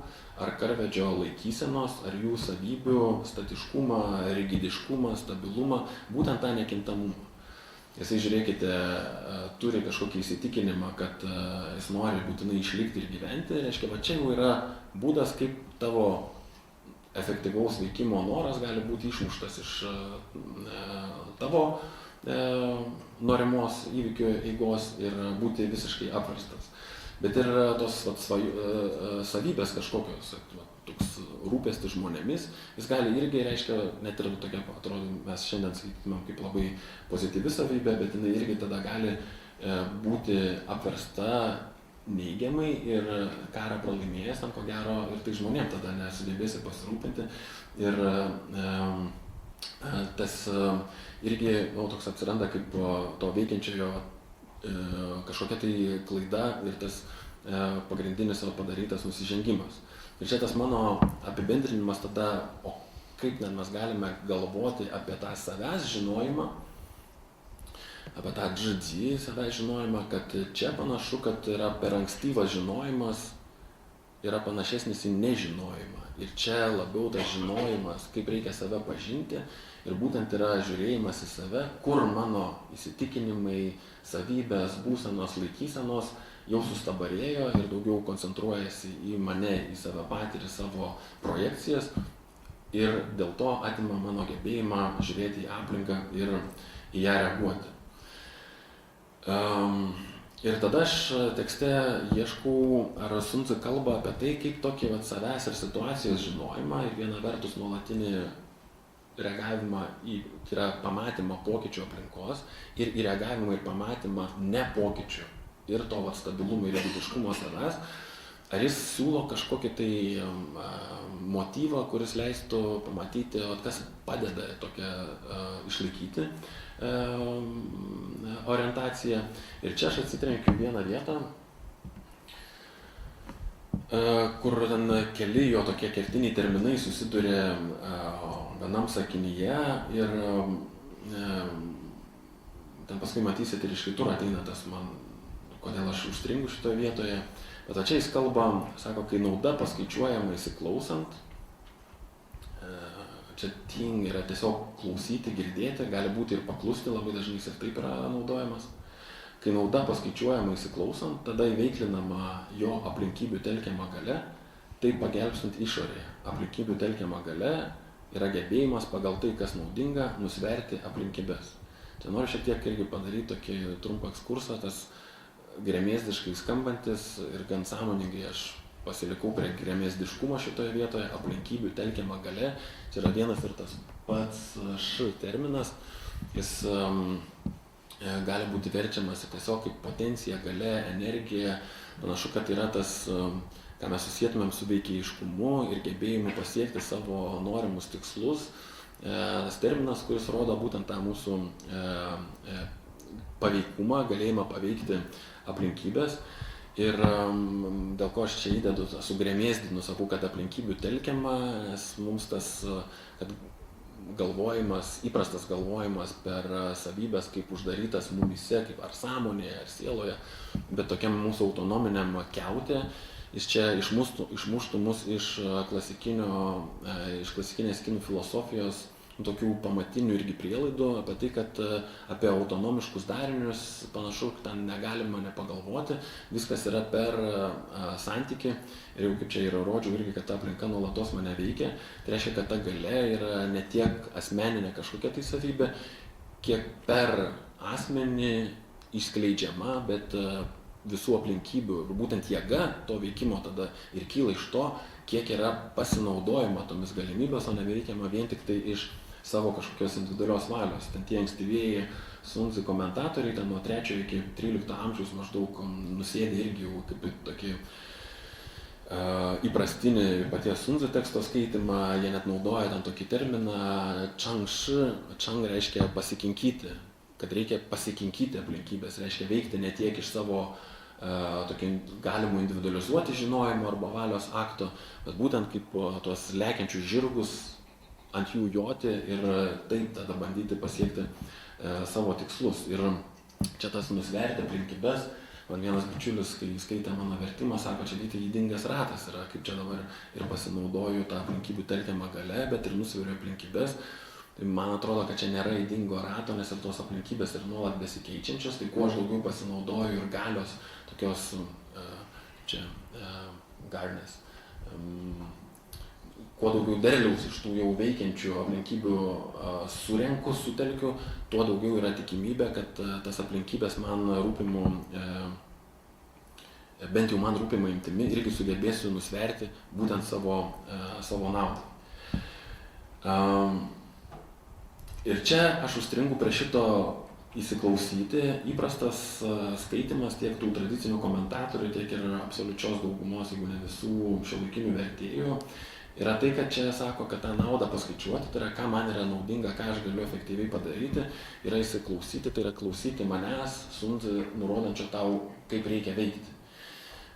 ar karvedžio laikysenos, ar jų savybių statiškumą, rigidiškumą, stabilumą, būtent tą nekintamumą. Jisai, žiūrėkite, turi kažkokį įsitikinimą, kad jis nori būtinai išlikti ir gyventi, reiškia, va čia jau yra būdas, kaip tavo efektyvaus veikimo noras gali būti išmuštas iš tavo norimos įvykių eigos ir būti visiškai apverstas. Bet ir tos savybės kažkokios, toks rūpestis žmonėmis, jis gali irgi, reiškia, net ir tokia, atrodo, mes šiandien sakytumėm kaip labai pozityvi savybė, bet jinai irgi tada gali būti apversta neigiamai ir karą pralaimėjęs, tam ko gero ir tai žmonėm tada nesugebėsi pasirūpinti. Ir tas irgi toks atsiranda kaip to veikiančiojo kažkokia tai klaida ir tas pagrindinis savo padarytas nusižengimas. Ir čia tas mano apibendrinimas tada, o kaip net mes galime galvoti apie tą savęs žinojimą, apie tą džidzi savęs žinojimą, kad čia panašu, kad yra per ankstyvas žinojimas, yra panašesnis į nežinojimą. Ir čia labiau tas žinojimas, kaip reikia save pažinti, ir būtent yra žiūrėjimas į save, kur mano įsitikinimai, savybės, būsenos, laikysenos jau sustabarėjo ir daugiau koncentruojasi į mane, į save patį ir savo projekcijas, ir dėl to atima mano gebėjimą žiūrėti į aplinką ir į ją reaguoti. Ir tada aš tekste ieškau, ar Sun Tzu kalba apie tai, kaip tokį savęs ir situacijos žinojimą ir viena vertus nuolatinį reagavimą į, tai yra pamatymą pokyčių aplinkos ir į reagavimą ir pamatymą ne pokyčių ir to stabilumo ir rigidiškumo savęs, ar jis siūlo kažkokį tai motyvą, kuris leistų pamatyti, kas padeda tokią išlaikyti orientaciją. Ir čia aš atsitrenkiu vieną vietą, kur ten keli jo tokie kertiniai terminai susiduria vienam sakinyje ir ten paskui matysit ir iš kitur ateina tas man, kodėl aš užstringu šitoje vietoje. Bet čia jis kalba, sako, kai nauda paskaičiuojama įsiklausant, čia ting yra tiesiog klausyti, girdėti, gali būti ir paklusti, labai dažnai jis ir taip yra naudojamas. Kai nauda paskaičiuojama įsiklausant, tada įveiklinama jo aplinkybių telkiama galia, tai pagelbstant išorėje. Aplinkybių telkiama galia yra gebėjimas pagal tai, kas naudinga, nusverti aplinkybes. Čia noriu šiek tiek irgi padaryti tokį trumpą ekskursą, tas gremėzdiškai skambantis ir gan sąmoningai aš pasilikau prie gremėzdiškumo šitoje vietoje, aplinkybių telkiama galia. Čia yra vienas ir tas pats š terminas. Jis gali būti verčiamas tiesiog kaip potencija, galia, energija. Panašu, kad yra tas, ką mes susietumėm su veikėjiškumu ir gebėjimu pasiekti savo norimus tikslus. Tas terminas, kuris rodo būtent tą mūsų paveikumą, galėjimą paveikti aplinkybės. Ir dėl ko aš čia įdedu, sugremėsdinu, sakau, kad aplinkybių telkiama, nes mums tas galvojimas, įprastas galvojimas per savybės, kaip uždarytas mumyse, kaip ar sąmonėje, ar sieloje, bet tokiam mūsų autonominiam kiautė, jis čia išmuštų mus iš klasikinės kinų filosofijos tokių pamatinių irgi prielaidų apie tai, kad apie autonomiškus darinius panašu, ten negalima nepagalvoti, viskas yra per santykį ir jau kaip čia yra rodžiau irgi, kad ta aplinka nuolatos mane veikia, tai reiškia, kad ta galia yra ne tiek asmeninė kažkokia tai savybė, kiek per asmenį išskleidžiama, bet visų aplinkybių ir būtent jėga to veikimo tada ir kyla iš to, kiek yra pasinaudojama tomis galimybės, o neveikiama vien tik tai iš savo kažkokios individualios valios. Ten tie ankstyvieji Sunzi komentatoriai, ten nuo 3 iki 13 amžiaus maždaug nusėdė irgi jau kaip tokį įprastinį paties Sunzi teksto skaitimą, jie net naudoja ten tokį terminą čangši, čang reiškia pasikinkyti, kad reikia pasikinkyti aplinkybės, reiškia veikti ne tiek iš savo tokį galimų individualizuoti žinojimo arba valios akto, bet būtent kaip tuos lekiančius žirgus ant jų joti ir taip tada bandyti pasiekti savo tikslus. Ir čia tas nusverti aplinkybės, man vienas bičiulis, kai skaitė mano vertimą, sako, čia tai ydingas ratas yra, kaip čia dabar ir pasinaudoju tą aplinkybių telkiamą galia, bet ir nusveriu aplinkybės. Tai man atrodo, kad čia nėra ydingo rato, nes ir tos aplinkybės ir nuolat besikeičiančios, tai kuo aš daugiau pasinaudoju ir galios tokios čia garnės. Kuo daugiau derliaus iš tų jau veikiančių aplinkybių surenku, sutelkiu, tuo daugiau yra tikimybė, kad tas aplinkybės man rūpimų, bent jau man rūpimą imtimi, irgi sugebėsiu nusverti būtent savo naudą. Ir čia aš užstringu prie šito įsiklausyti. Įprastas skaitimas tiek tų tradicinių komentatorių, tiek ir absoliučios daugumos, jeigu ne visų šiuolaikinių vertėjų, yra tai, kad čia sako, kad tą naudą paskaičiuoti, tai yra, ką man yra naudinga, ką aš galiu efektyviai padaryti, yra įsiklausyti, tai yra klausyti manęs, Sunzi nurodančio tau, kaip reikia veikti.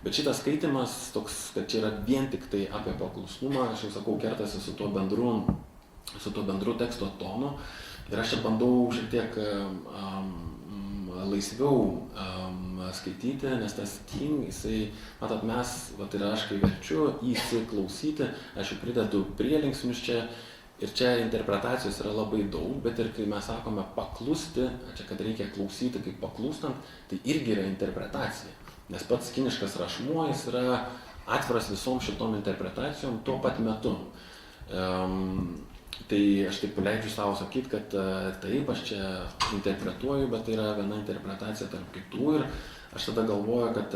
Bet šitas skaitimas toks, kad čia yra vien tik tai apie paklusnumą, aš jau sakau, kertasi su tuo bendru teksto tonu ir aš čia bandau šiek tiek laisviau skaityti, nes tas ting, jisai, matot, mes, ir aš kai verčiu, įsiklausyti, aš jau pridedu prielinksnius čia ir čia interpretacijos yra labai daug, bet ir kai mes sakome paklusti, čia kad reikia klausyti kaip paklūstant, tai irgi yra interpretacija, nes pats kiniškas rašmuo, jis yra atviras visom šitom interpretacijom tuo pat metu. Tai aš taip leidžiu savo sakyti, kad taip, aš čia interpretuoju, bet tai yra viena interpretacija tarp kitų ir aš tada galvoju, kad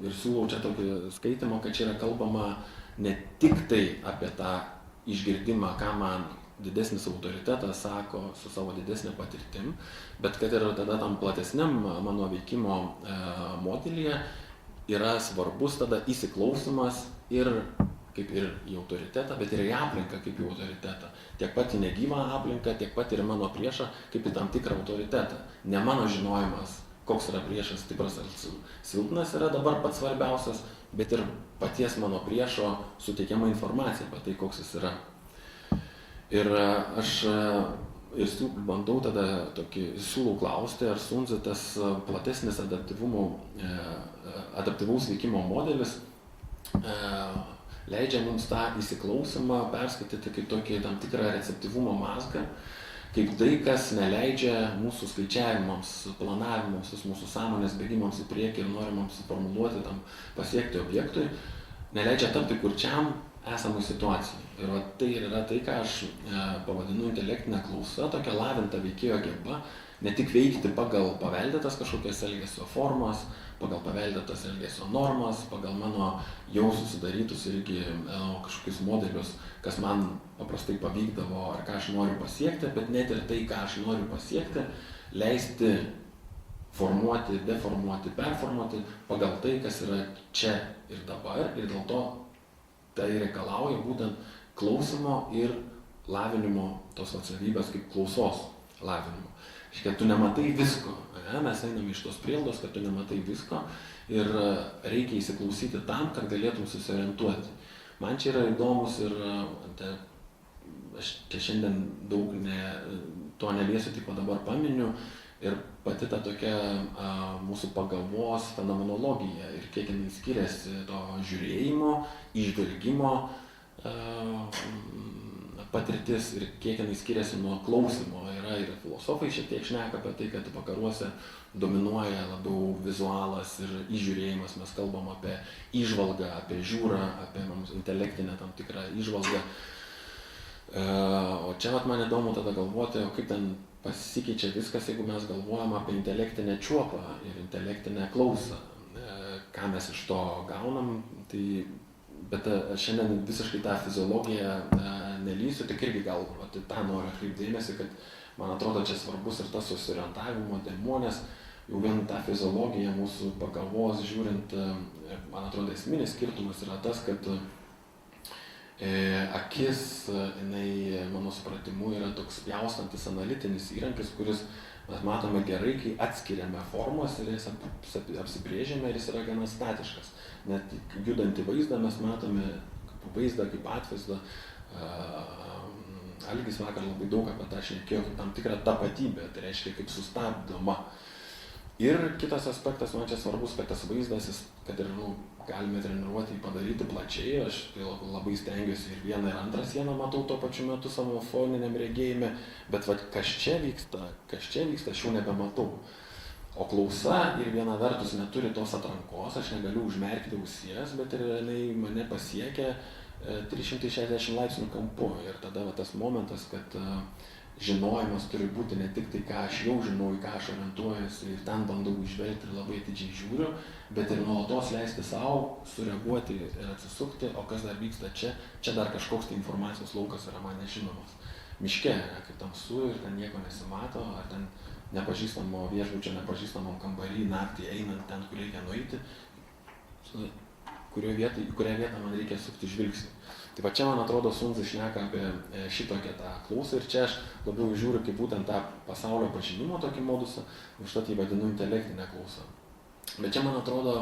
ir siūlau čia tokį skaitimą, kad čia yra kalbama ne tik tai apie tą išgirdimą, ką man didesnis autoritetas sako su savo didesnė patirtim, bet kad ir tada tam platesniam mano veikimo modelyje yra svarbus tada įsiklausimas ir kaip ir į autoritetą, bet ir į aplinką kaip į autoritetą. Tiek pat į negyvą aplinką, tiek pat ir mano priešą kaip į tam tikrą autoritetą. Ne mano žinojimas, koks yra priešas, stipras ar silpnas yra dabar pats svarbiausias, bet ir paties mano priešo suteikiama informacija apie tai, koks jis yra. Ir aš bandau tada siūlau klausti, ar Sunzi tas platesnis adaptyvaus veikimo modelis leidžia mums tą įsiklausimą perskaityti kaip tokį tam tikrą receptyvumo mazgą, kaip tai, kas neleidžia mūsų skaičiavimams, planavimams, mūsų sąmonės bėgimams į priekį ir norimams suformuluoti tam pasiekti objektui, neleidžia tapti kurčiam esamai situacijai. Ir tai yra tai, ką aš pavadinu intelektinė klausa, tokia lavinta veikėjo geba, ne tik veikti pagal paveldėtas kažkokias elgesio formas, pagal paveldėtas elgesio normas, pagal mano jau susidarytus irgi kažkokius modelius, kas man paprastai pavykdavo ar ką aš noriu pasiekti, bet net ir tai, ką aš noriu pasiekti, leisti formuoti, deformuoti, performuoti pagal tai, kas yra čia ir dabar, ir dėl to tai reikalauja būtent klausimo ir lavinimo tos savybės kaip klausos lavinimo. Kad tu nematai visko, mes einame iš tos prielaidos, kad tu nematai visko ir reikia įsiklausyti tam, kad galėtum susiorientuoti. Man čia yra įdomus ir aš čia šiandien daug to neliesiu, tik dabar paminiu ir pati ta tokia mūsų pagavos fenomenologija ir kiek jinai skiriasi to žiūrėjimo, įžvelgimo patirtis ir kiek jinai skiriasi nuo klausimo. Yra ir filosofai šiek tiek šneka apie tai, kad vakaruose dominuoja labiau vizualas ir įžiūrėjimas. Mes kalbam apie įžvalgą, apie žiūrą, apie intelektinę tam tikrą įžvalgą. O čia man įdomu tada galvoti, o kaip ten pasikeičia viskas, jeigu mes galvojam apie intelektinę čiuopą ir intelektinę klausą. Ką mes iš to gaunam, bet šiandien visiškai tą fiziologiją nelysiu, tik irgi gal tą noriu atkreipdėmėsi, kad man atrodo čia svarbus ir tas susiorientavimo dėmuo, nes jau vien tą fiziologiją mūsų pagavos žiūrint, man atrodo esminis skirtumas yra tas, kad akis, jinai, mano supratimu, yra toks pjaustantis analitinis įrankis, kuris mes matome gerai, kai atskiriame formas ir jas apsibrėžiame ir jis yra gana statiškas. Net judantį vaizdą mes matome kaip vaizdą, kaip atvaizdą. Algis vakar labai daug apie tą šnekėjo, kaip tam tikrą tapatybę, tai reiškia kaip sustabdoma. Ir kitas aspektas, man čia svarbus, kad tas vaizdas, kad ir galime treniruoti jį padaryti plačiai, aš labai stengiuosi ir vieną ir antrą sieną matau tuo pačiu metu savo foniniam regėjime, bet kas čia vyksta, aš jau nebematau. O klausa ir viena vertus neturi tos atrankos, aš negaliu užmerkti ausies, bet ir jinai mane pasiekia 360 laipsnių kampu. Ir tada tas momentas, kad žinojimas turi būti ne tik tai, ką aš jau žinau, į ką aš orientuojuosi ir ten bandau išvelgti ir labai atidžiai žiūriu, bet ir nuolatos leisti savo sureaguoti ir atsisukti, o kas dar vyksta čia dar kažkoks tai informacijos laukas yra man nežinomas. Miške, kaip tamsu ir ten nieko nesimato, ar ten nepažįstamo viešbučio, nepažįstamam kambarį, naktį einant ten, kur reikia nueiti, kurią vietą man reikia sukti žvilgsnį. Tai va čia, man atrodo, Sunzas šneka apie šitokią tą klausą ir čia aš labiau žiūriu kaip būtent tą pasaulio pažinimo tokį modusą, užtat jį vadinu intelektinę klausą. Bet čia, man atrodo,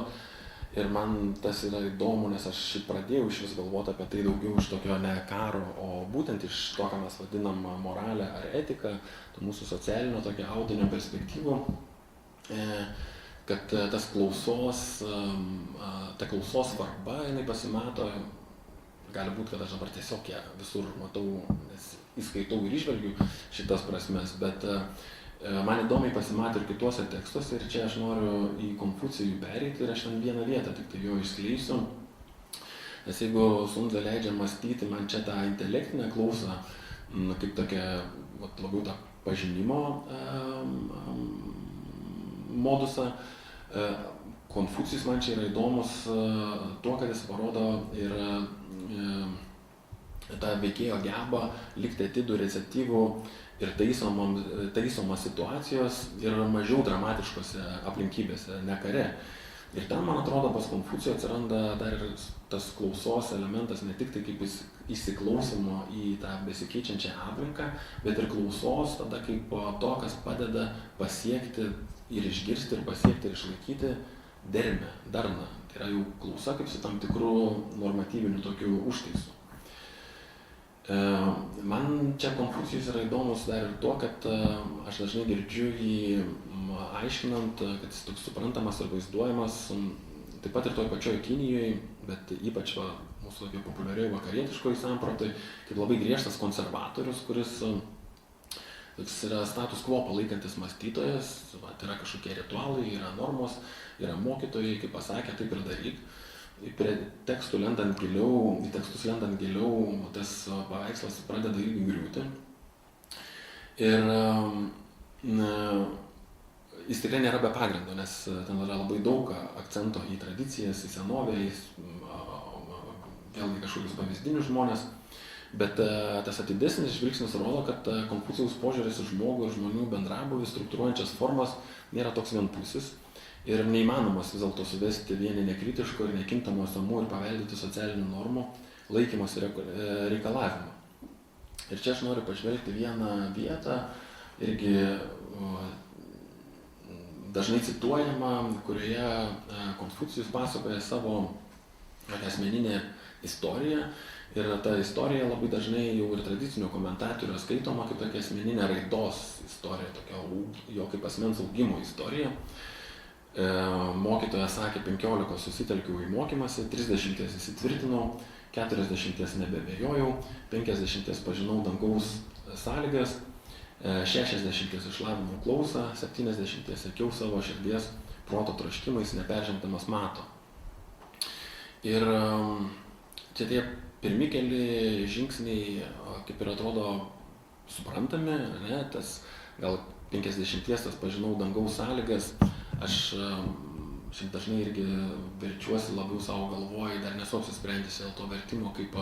ir man tas yra įdomu, nes aš pradėjau iš vis galvoti apie tai daugiau iš tokio ne karo, o būtent iš to, ką mes vadinam moralę ar etiką, to mūsų socialinio tokio audinio perspektyvų, kad tas klausos svarba, jinai pasimato, gali būti, kad aš dabar tiesiog ją visur matau, nes įskaitau ir išvelgiu šitas prasmes, bet man įdomiai pasimatė ir kituose tekstuose ir čia aš noriu į Konfucijų pereiti ir aš ten vieną vietą tik tai jo išskleisiu. Nes jeigu Sunza leidžia mąstyti man čia tą intelektinę klausą, kaip tokia labiau tą pažinimo modusą, Konfucijus man čia yra įdomus tuo, kad jis parodo ir tą veikėjo gebą likti atidų, receptyvų ir taisomos situacijos ir mažiau dramatiškose aplinkybėse, ne kare. Ir ten, man atrodo, pas Konfucijų atsiranda dar ir tas klausos elementas, ne tik tai kaip įsiklausimo į tą besikeičiančią aplinką, bet ir klausos tada kaip to, kas padeda pasiekti ir išgirsti ir pasiekti ir išlaikyti dermę, darną. Tai yra jau klausa kaip su tam tikrų normatyvinių tokių užtaisų. Man čia Konfucijus yra įdomus dar ir tuo, kad aš dažnai girdžiu jį aiškinant, kad jis toks suprantamas ir vaizduojamas, taip pat ir toj pačioj Kinijoje, bet ypač mūsų tokia populiariai vakarietiškoji sampratai, kaip labai griežtas konservatorius, kuris toks yra status quo palaikantis mąstytojas, tai yra kažkokie ritualai, yra normos, yra mokytojai, kaip pasakė, taip ir daryk. Prie tekstų lendant giliau, į tekstus lendant giliau, tas paveikslas pradeda irgi griūti. Ir jis tikrai nėra be pagrindo, nes ten yra labai daug akcento į tradicijas, į senovę, vėlgi kažkokius pavyzdinius žmonės. Bet tas atidesnis žvilgsnis rodo, kad Konfucijaus požiūris į žmogų ir žmonių bendrabuvį struktūruojančias formas nėra toks vienpusis ir neįmanomas vis dėlto suvesti vieni nekritiško ir nekintamo esamų ir paveldėtų socialinių normų laikymosi reikalavimų. Ir čia aš noriu pažvelgti vieną vietą, irgi dažnai cituojama, kurioje Konfucijus pasakoja savo asmeninę istoriją. Ir ta istorija labai dažnai jau ir tradicinio komentatorių skaitoma kaip tokia asmeninė raidos istorija, tokia jo kaip asmens augimo istorija. Mokytojas sakė, 15 susitelkiau į mokymąsi, 30 įsitvirtinau, 40 nebebejojau, 50 pažinau dangaus sąlygas, 60 išlavinau klausą, 70 sekiau savo širdies proto troškimais, neperžengdamas mato. Ir čia tie pirmi keli žingsniai, kaip ir atrodo, suprantami, ne? Tas gal 50 tas pažinau dangaus sąlygas, aš šiaip dažnai irgi verčiuosi labiau savo galvoj, dar nesu apsisprendęs dėl to vertimo, kaip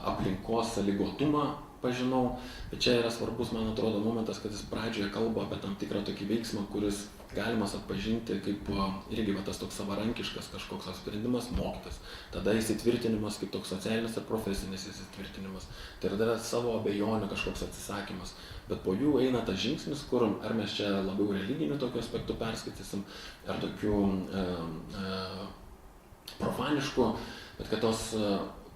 aplinkos sąlygotumą pažinau, bet čia yra svarbus, man atrodo, momentas, kad jis pradžioje kalba apie tam tikrą tokį veiksmą, kuris galimas atpažinti kaip irgi tas toks savarankiškas kažkoks sprendimas mokytis. Tada įsitvirtinimas kaip toks socialinis ir profesinis įsitvirtinimas. Tai yra savo abejonių kažkoks atsisakymas. Bet po jų eina tas žingsnis, kur ar mes čia labiau religinių tokių aspektų perskaitysim, ar tokių profaniškų, bet kad tos,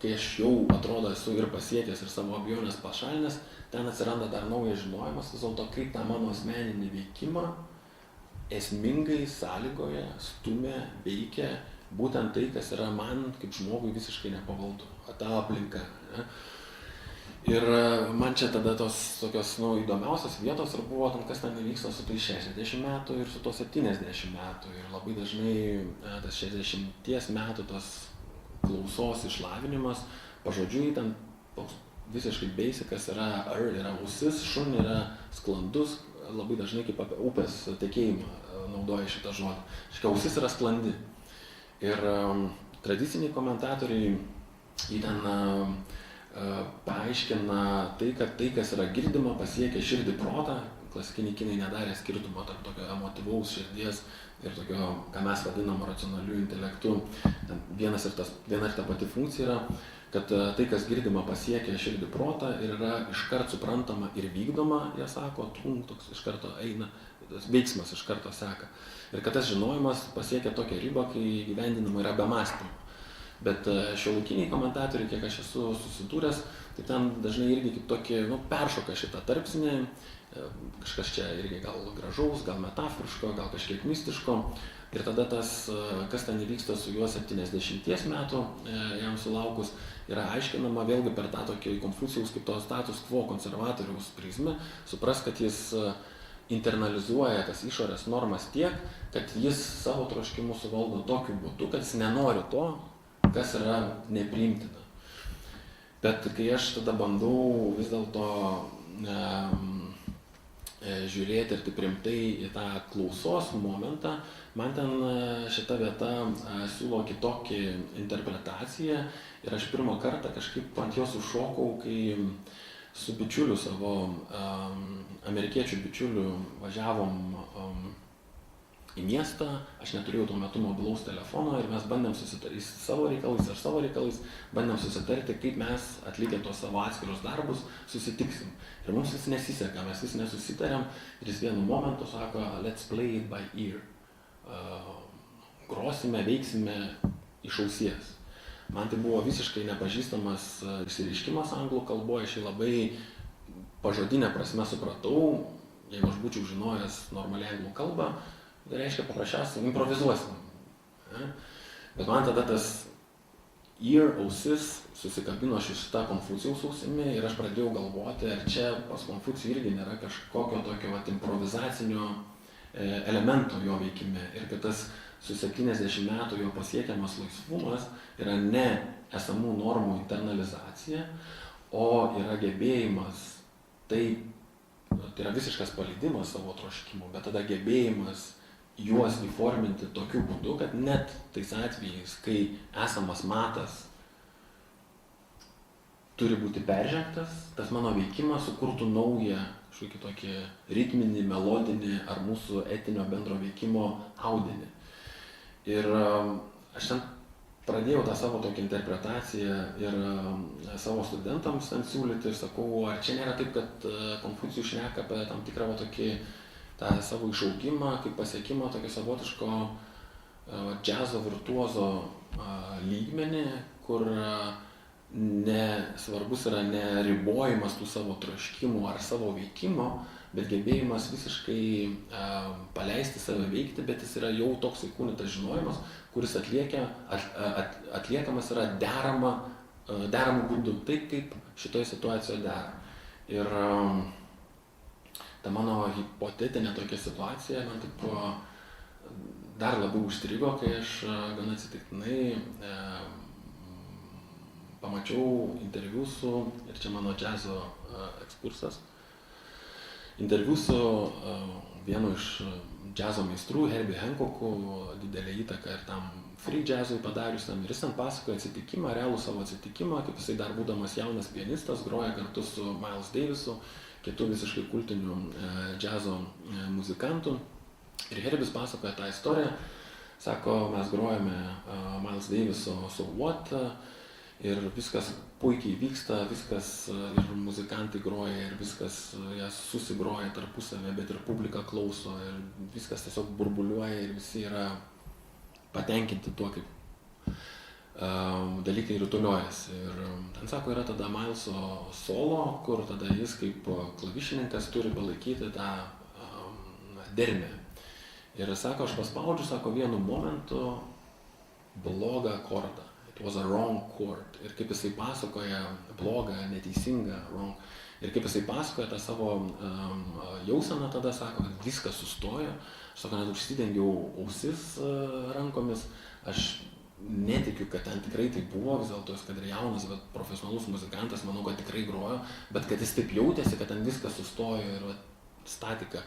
kai aš jau atrodo esu ir pasiekęs ir savo abejonės pašalinęs, ten atsiranda dar naujas žinojimas, vis dėlto kaip tą mano asmeninį veikimą esmingai sąlygoje, stumia, veikia būtent tai, kas yra man kaip žmogui visiškai nepavaldu, ta aplinka. Ne? Ir man čia tada tos tokios įdomiausios vietos ir buvo, kas ten vyksta su tais 60 metų ir su to 70 metų. Ir labai dažnai tas 60 metų tas klausos išlavinimas, pažodžiui, ten toks visiškai basicas yra ausis, šun yra sklandus, labai dažnai kaip apie upės tekėjimą naudoja šitą žodį. Škia ausis yra sklandi. Ir tradiciniai komentatoriai jį ten paaiškina tai, kad tai, kas yra girdima, pasiekia širdį protą. Klasikiniai kinai nedarė skirtumo tarp tokio emotyvaus širdies ir tokio, ką mes vadinam racionaliu intelektu. Viena ir ta pati funkcija yra, kad tai, kas girdima, pasiekia širdį protą ir yra iškart suprantama ir vykdoma, jie sako, toks iš karto eina, tas veiksmas iš karto seka. Ir kad tas žinojimas pasiekia tokią ribą, kai įgyvendinama yra be mąstymo. Bet šiuolaikiniai komentatoriai, kiek aš esu susidūręs, tai ten dažnai irgi kaip tokį, peršoka šitą tarpsnį, kažkas čia irgi gal gražaus, gal metaforiško, gal kažkiek mistiško. Ir tada tas, kas ten įvyksta su juo 70 metų jam sulaukus, yra aiškinama vėlgi per tą tokį Konfucijaus kaip to status quo konservatoriaus prizmę, supras, kad jis internalizuoja tas išorės normas tiek, kad jis savo troškimus suvaldo tokiu būdu, kad jis nenori to, kas yra nepriimtina. Bet kai aš tada bandau vis dėlto žiūrėti ir taip rimtai į tą klausos momentą, man ten šita vieta siūlo kitokį interpretaciją ir aš pirmą kartą kažkaip ant jos užšokau, kai su bičiuliu savo, amerikiečių bičiuliu važiavom į miestą, aš neturėjau tuo metu mobilaus telefono ir mes bandėm susitarti savo reikalais, bandėm susitarti, kaip mes atlikę tos savo atskirus darbus susitiksim. Ir mums vis nesiseka, mes vis nesusitarėm ir jis vienu momentu sako, let's play it by ear. Grosime, veiksime iš ausies. Man tai buvo visiškai nepažįstamas išsireiškimas anglų kalboje, aš jį labai pažodinę prasme supratau, jeigu aš būčiau žinojęs normaliai anglų kalbą, tai reiškia paprasčiausiai improvizuosim. Bet man tada tas ear, ausis, susikabino šitą Konfucijaus ausimi ir aš pradėjau galvoti, ar čia pas Konfucijų irgi nėra kažkokio tokio improvizacinio elemento jo veikime. Ir kad tas su 70 metų jo pasiekiamas laisvumas yra ne esamų normų internalizacija, o yra gebėjimas tai yra visiškas paleidimas savo troškimų, bet tada gebėjimas juos įforminti tokiu būdu, kad net tais atvejais, kai esamas matas turi būti peržengtas, tas mano veikimas sukurtų naują kažkokį tokį ritminį, melodinį ar mūsų etinio bendro veikimo audinį. Ir aš ten pradėjau tą savo tokią interpretaciją ir savo studentams ten siūlyti ir sakau, ar čia nėra taip, kad Konfucijus šneka apie tam tikrą tokį tą savo išaugimą, kaip pasiekimą tokio savotiško džiazo virtuozo lygmenį, kur svarbus yra ne ribojimas tų savo troškimų ar savo veikimo, bet gebėjimas visiškai paleisti save veikti, bet jis yra jau toks įkūnytas žinojimas, kuris atliekamas yra deramų būdų, taip kaip šitoje situacijoje dera. Ir ta mano hipotetinė tokia situacija man taip dar labiau užstrigo, kai aš gana atsitiktinai pamačiau interviu su, ir čia mano džiazo ekskursas, interviu su vienu iš džiazo meistrų, Herbie Hancocku, didelę įtaką ir tam free džiazui padariusiam, ir jis ten pasakoja atsitikimą, realų savo atsitikimą, kaip jisai dar būdamas jaunas pianistas groja kartu su Miles Davisu, kitų visiškai kultinių džiazo muzikantų. Ir Herbis pasakoja tą istoriją, sako, mes grojame Miles Daviso So What, ir viskas puikiai vyksta, viskas ir muzikantai groja, ir viskas jas susigroja tarpusavę, bet ir publika klauso, ir viskas tiesiog burbuliuoja, ir visi yra patenkinti tuo, kaip dalykai rutuliojasi. Ir ten, sako, yra tada Mileso solo, kur tada jis kaip klavišininkas turi palaikyti tą dermę. Ir sako, aš paspaudžiu, sako, vienu momentu blogą akordą. It was a wrong chord. Ir kaip jisai pasakoja blogą, neteisingą, wrong. Ir kaip jisai pasakoja tą savo jauseną, tada sako, kad viskas sustojo. Aš sako, net užsidengiau ausis rankomis. Aš netikiu, kad ten tikrai tai buvo, vis dėlto jis, kad ir jaunas, bet profesionalus muzikantas, manau, kad tikrai grojo, bet kad jis taip jautėsi, kad ten viskas sustojo ir statika.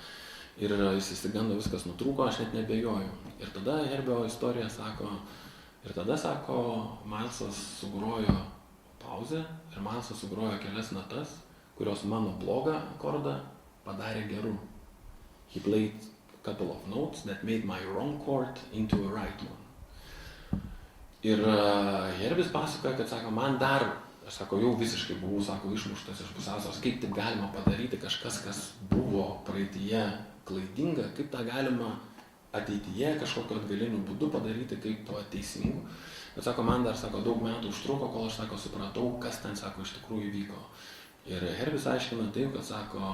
Ir jis įsigando, viskas nutrūko, aš net nebejoju. Ir tada Herbio istorija sako, ir tada, sako, Milesas sugrojo pauzę ir Milesas sugrojo kelias natas, kurios mano blogą akordą padarė geru. He played a couple of notes that made my wrong chord into a right one. Ir Herbis pasakoja, kad, sako, man dar, aš sako, jau visiškai buvau, sako, išmuštas iš pusiausvyros, kaip taip galima padaryti kažkas, kas buvo praeityje klaidinga, kaip tą galima ateityje kažkokio atgaliniu būdu padaryti kaip to teisingu. Bet, sako, man dar, sako, daug metų užtruko, kol aš, sako, supratau, kas ten, sako, iš tikrųjų vyko. Ir Herbis aiškina taip, kad, sako,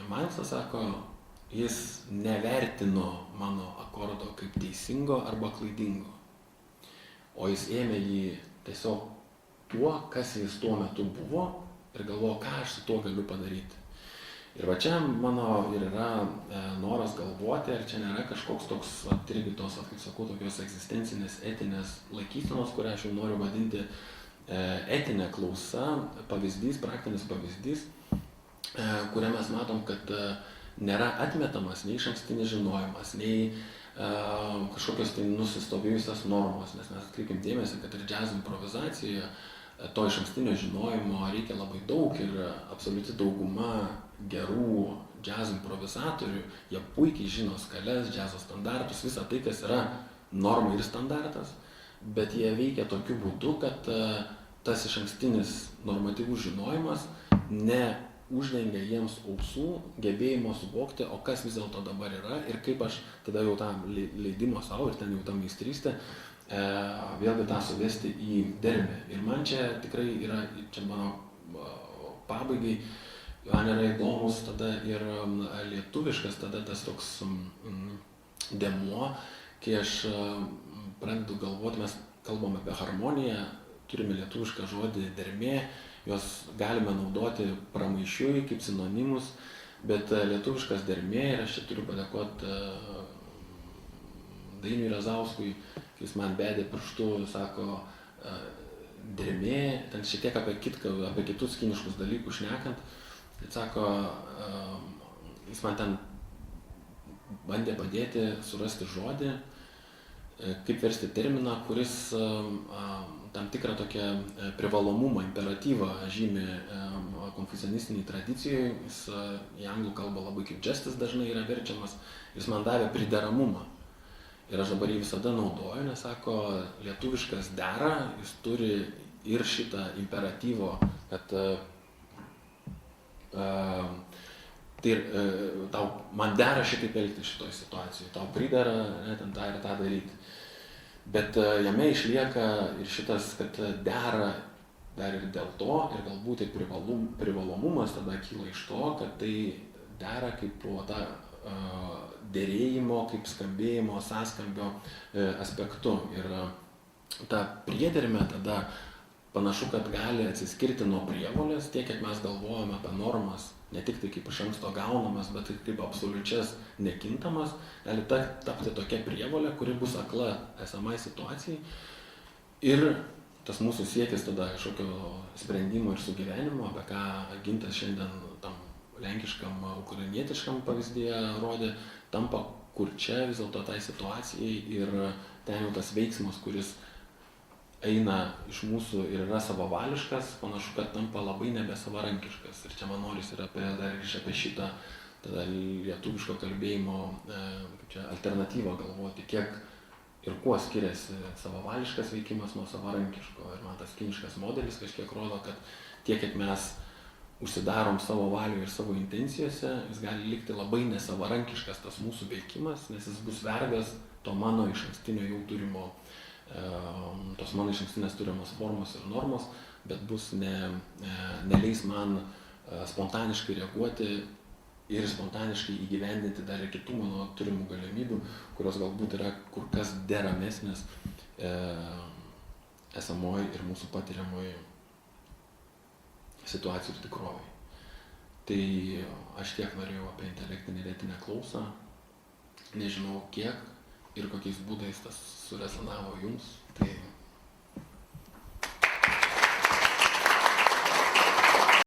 Milesas, sako, jis nevertino mano akordo kaip teisingo arba klaidingo, o jis ėmė jį tiesiog tuo, kas jis tuo metu buvo, ir galvojo, ką aš su tuo galiu padaryti. Ir va čia mano ir yra noras galvoti, ar čia nėra kažkoks toks, irgi tos, kaip sakau, tokios egzistencinės, etinės laikysenos, kurią aš jau noriu vadinti etinė klausa, pavyzdys, praktinis pavyzdys, kurią mes matom, kad nėra atmetamas nei išankstinis žinojimas, nei kažkokios tai nusistovėjusios normos, nes mes atkreipim dėmesį, kad ir džiazo improvizacijoje to išankstinio žinojimo reikia labai daug ir absoliuti dauguma gerų džiazo improvizatorių, jie puikiai žino skales, džiazo standartus, visą tai, kas yra norma ir standartas, bet jie veikia tokiu būdu, kad tas išankstinis normatyvus žinojimas neuždengia jiems ausų gebėjimo suvokti, o kas vis dėlto dabar yra ir kaip aš tada jau tą leidimo savo ir ten jau tą meistrystę vėlgi tą suvesti į dermę. Ir man čia tikrai yra, čia mano pabaigai, man yra įdomus tada ir lietuviškas tada tas toks dėmuo, kai aš pradedu galvoti, mes kalbam apie harmoniją, turime lietuvišką žodį dermė, juos galime naudoti pramaišiui kaip sinonimus, bet lietuviškas dermė, ir aš čia turiu padėkoti Dainiui Razauskui, kai jis man bedė pirštu, sako, dermė, ten šiek tiek apie kitus kiniškus dalykus šnekant, tai sako, jis man ten bandė padėti surasti žodį, kaip versti terminą, kuris tam tikrą tokią privalomumą, imperatyvą žymi konfucianistinėje tradicijoje, jis į anglų kalbą labai kaip justice dažnai yra verčiamas, jis man davė prideramumą. Ir aš dabar jį visada naudoju, nes sako, lietuviškas dera, jis turi ir šitą imperatyvo, kad man dera šitaip elgtis šitoj situacijoj, tau pridera, ten tą ir tą daryti. Bet jame išlieka ir šitas, kad dera dar ir dėl to, ir galbūt ir privalomumas tada kyla iš to, kad tai dera kaip tą derėjimo, kaip skambėjimo, sąskambio aspektu. Ir ta priedermė tada panašu, kad gali atsiskirti nuo prievolės, tiek, kiek mes galvojame apie normas, ne tik tai kaip iš anksto gaunamas, bet ir kaip absoliučias nekintamas, gali tapti tokia prievolė, kuri bus akla esamai situacijai. Ir tas mūsų siekis tada kažkokio sprendimo ir sugyvenimo, apie ką Gintas šiandien tam lenkiškam, ukrainietiškam pavyzdyje rodė, tampa kurčia vis dėlto tai situacijai ir ten jau tas veiksmas, kuris eina iš mūsų ir yra savavališkas, panašu, kad tampa labai nebesavarankiškas. Ir čia man norisi ir apie šitą tada lietuviško kalbėjimo alternatyvą galvoti, kiek ir kuo skiriasi savavališkas veikimas nuo savarankiško. Ir man tas kiniškas modelis kažkiek rodo, kad tiek, kiek mes užsidarom savo valioje ir savo intencijose, jis gali likti labai nesavarankiškas tas mūsų veikimas, nes jis bus vergas to mano išankstinio jau turimo, tos mano išankstinės turimos formos ir normos, bet bus neleis man spontaniškai reaguoti ir spontaniškai įgyvendinti dar ir kitų mano turimų galimybių, kurios galbūt yra kur kas deramesnės esamoji ir mūsų patiriamoji situacijų ir tikrovai. Tai aš tiek norėjau apie intelektinę ir etinę klausą. Nežinau kiek ir kokiais būdais tas surezonavo jums. Tai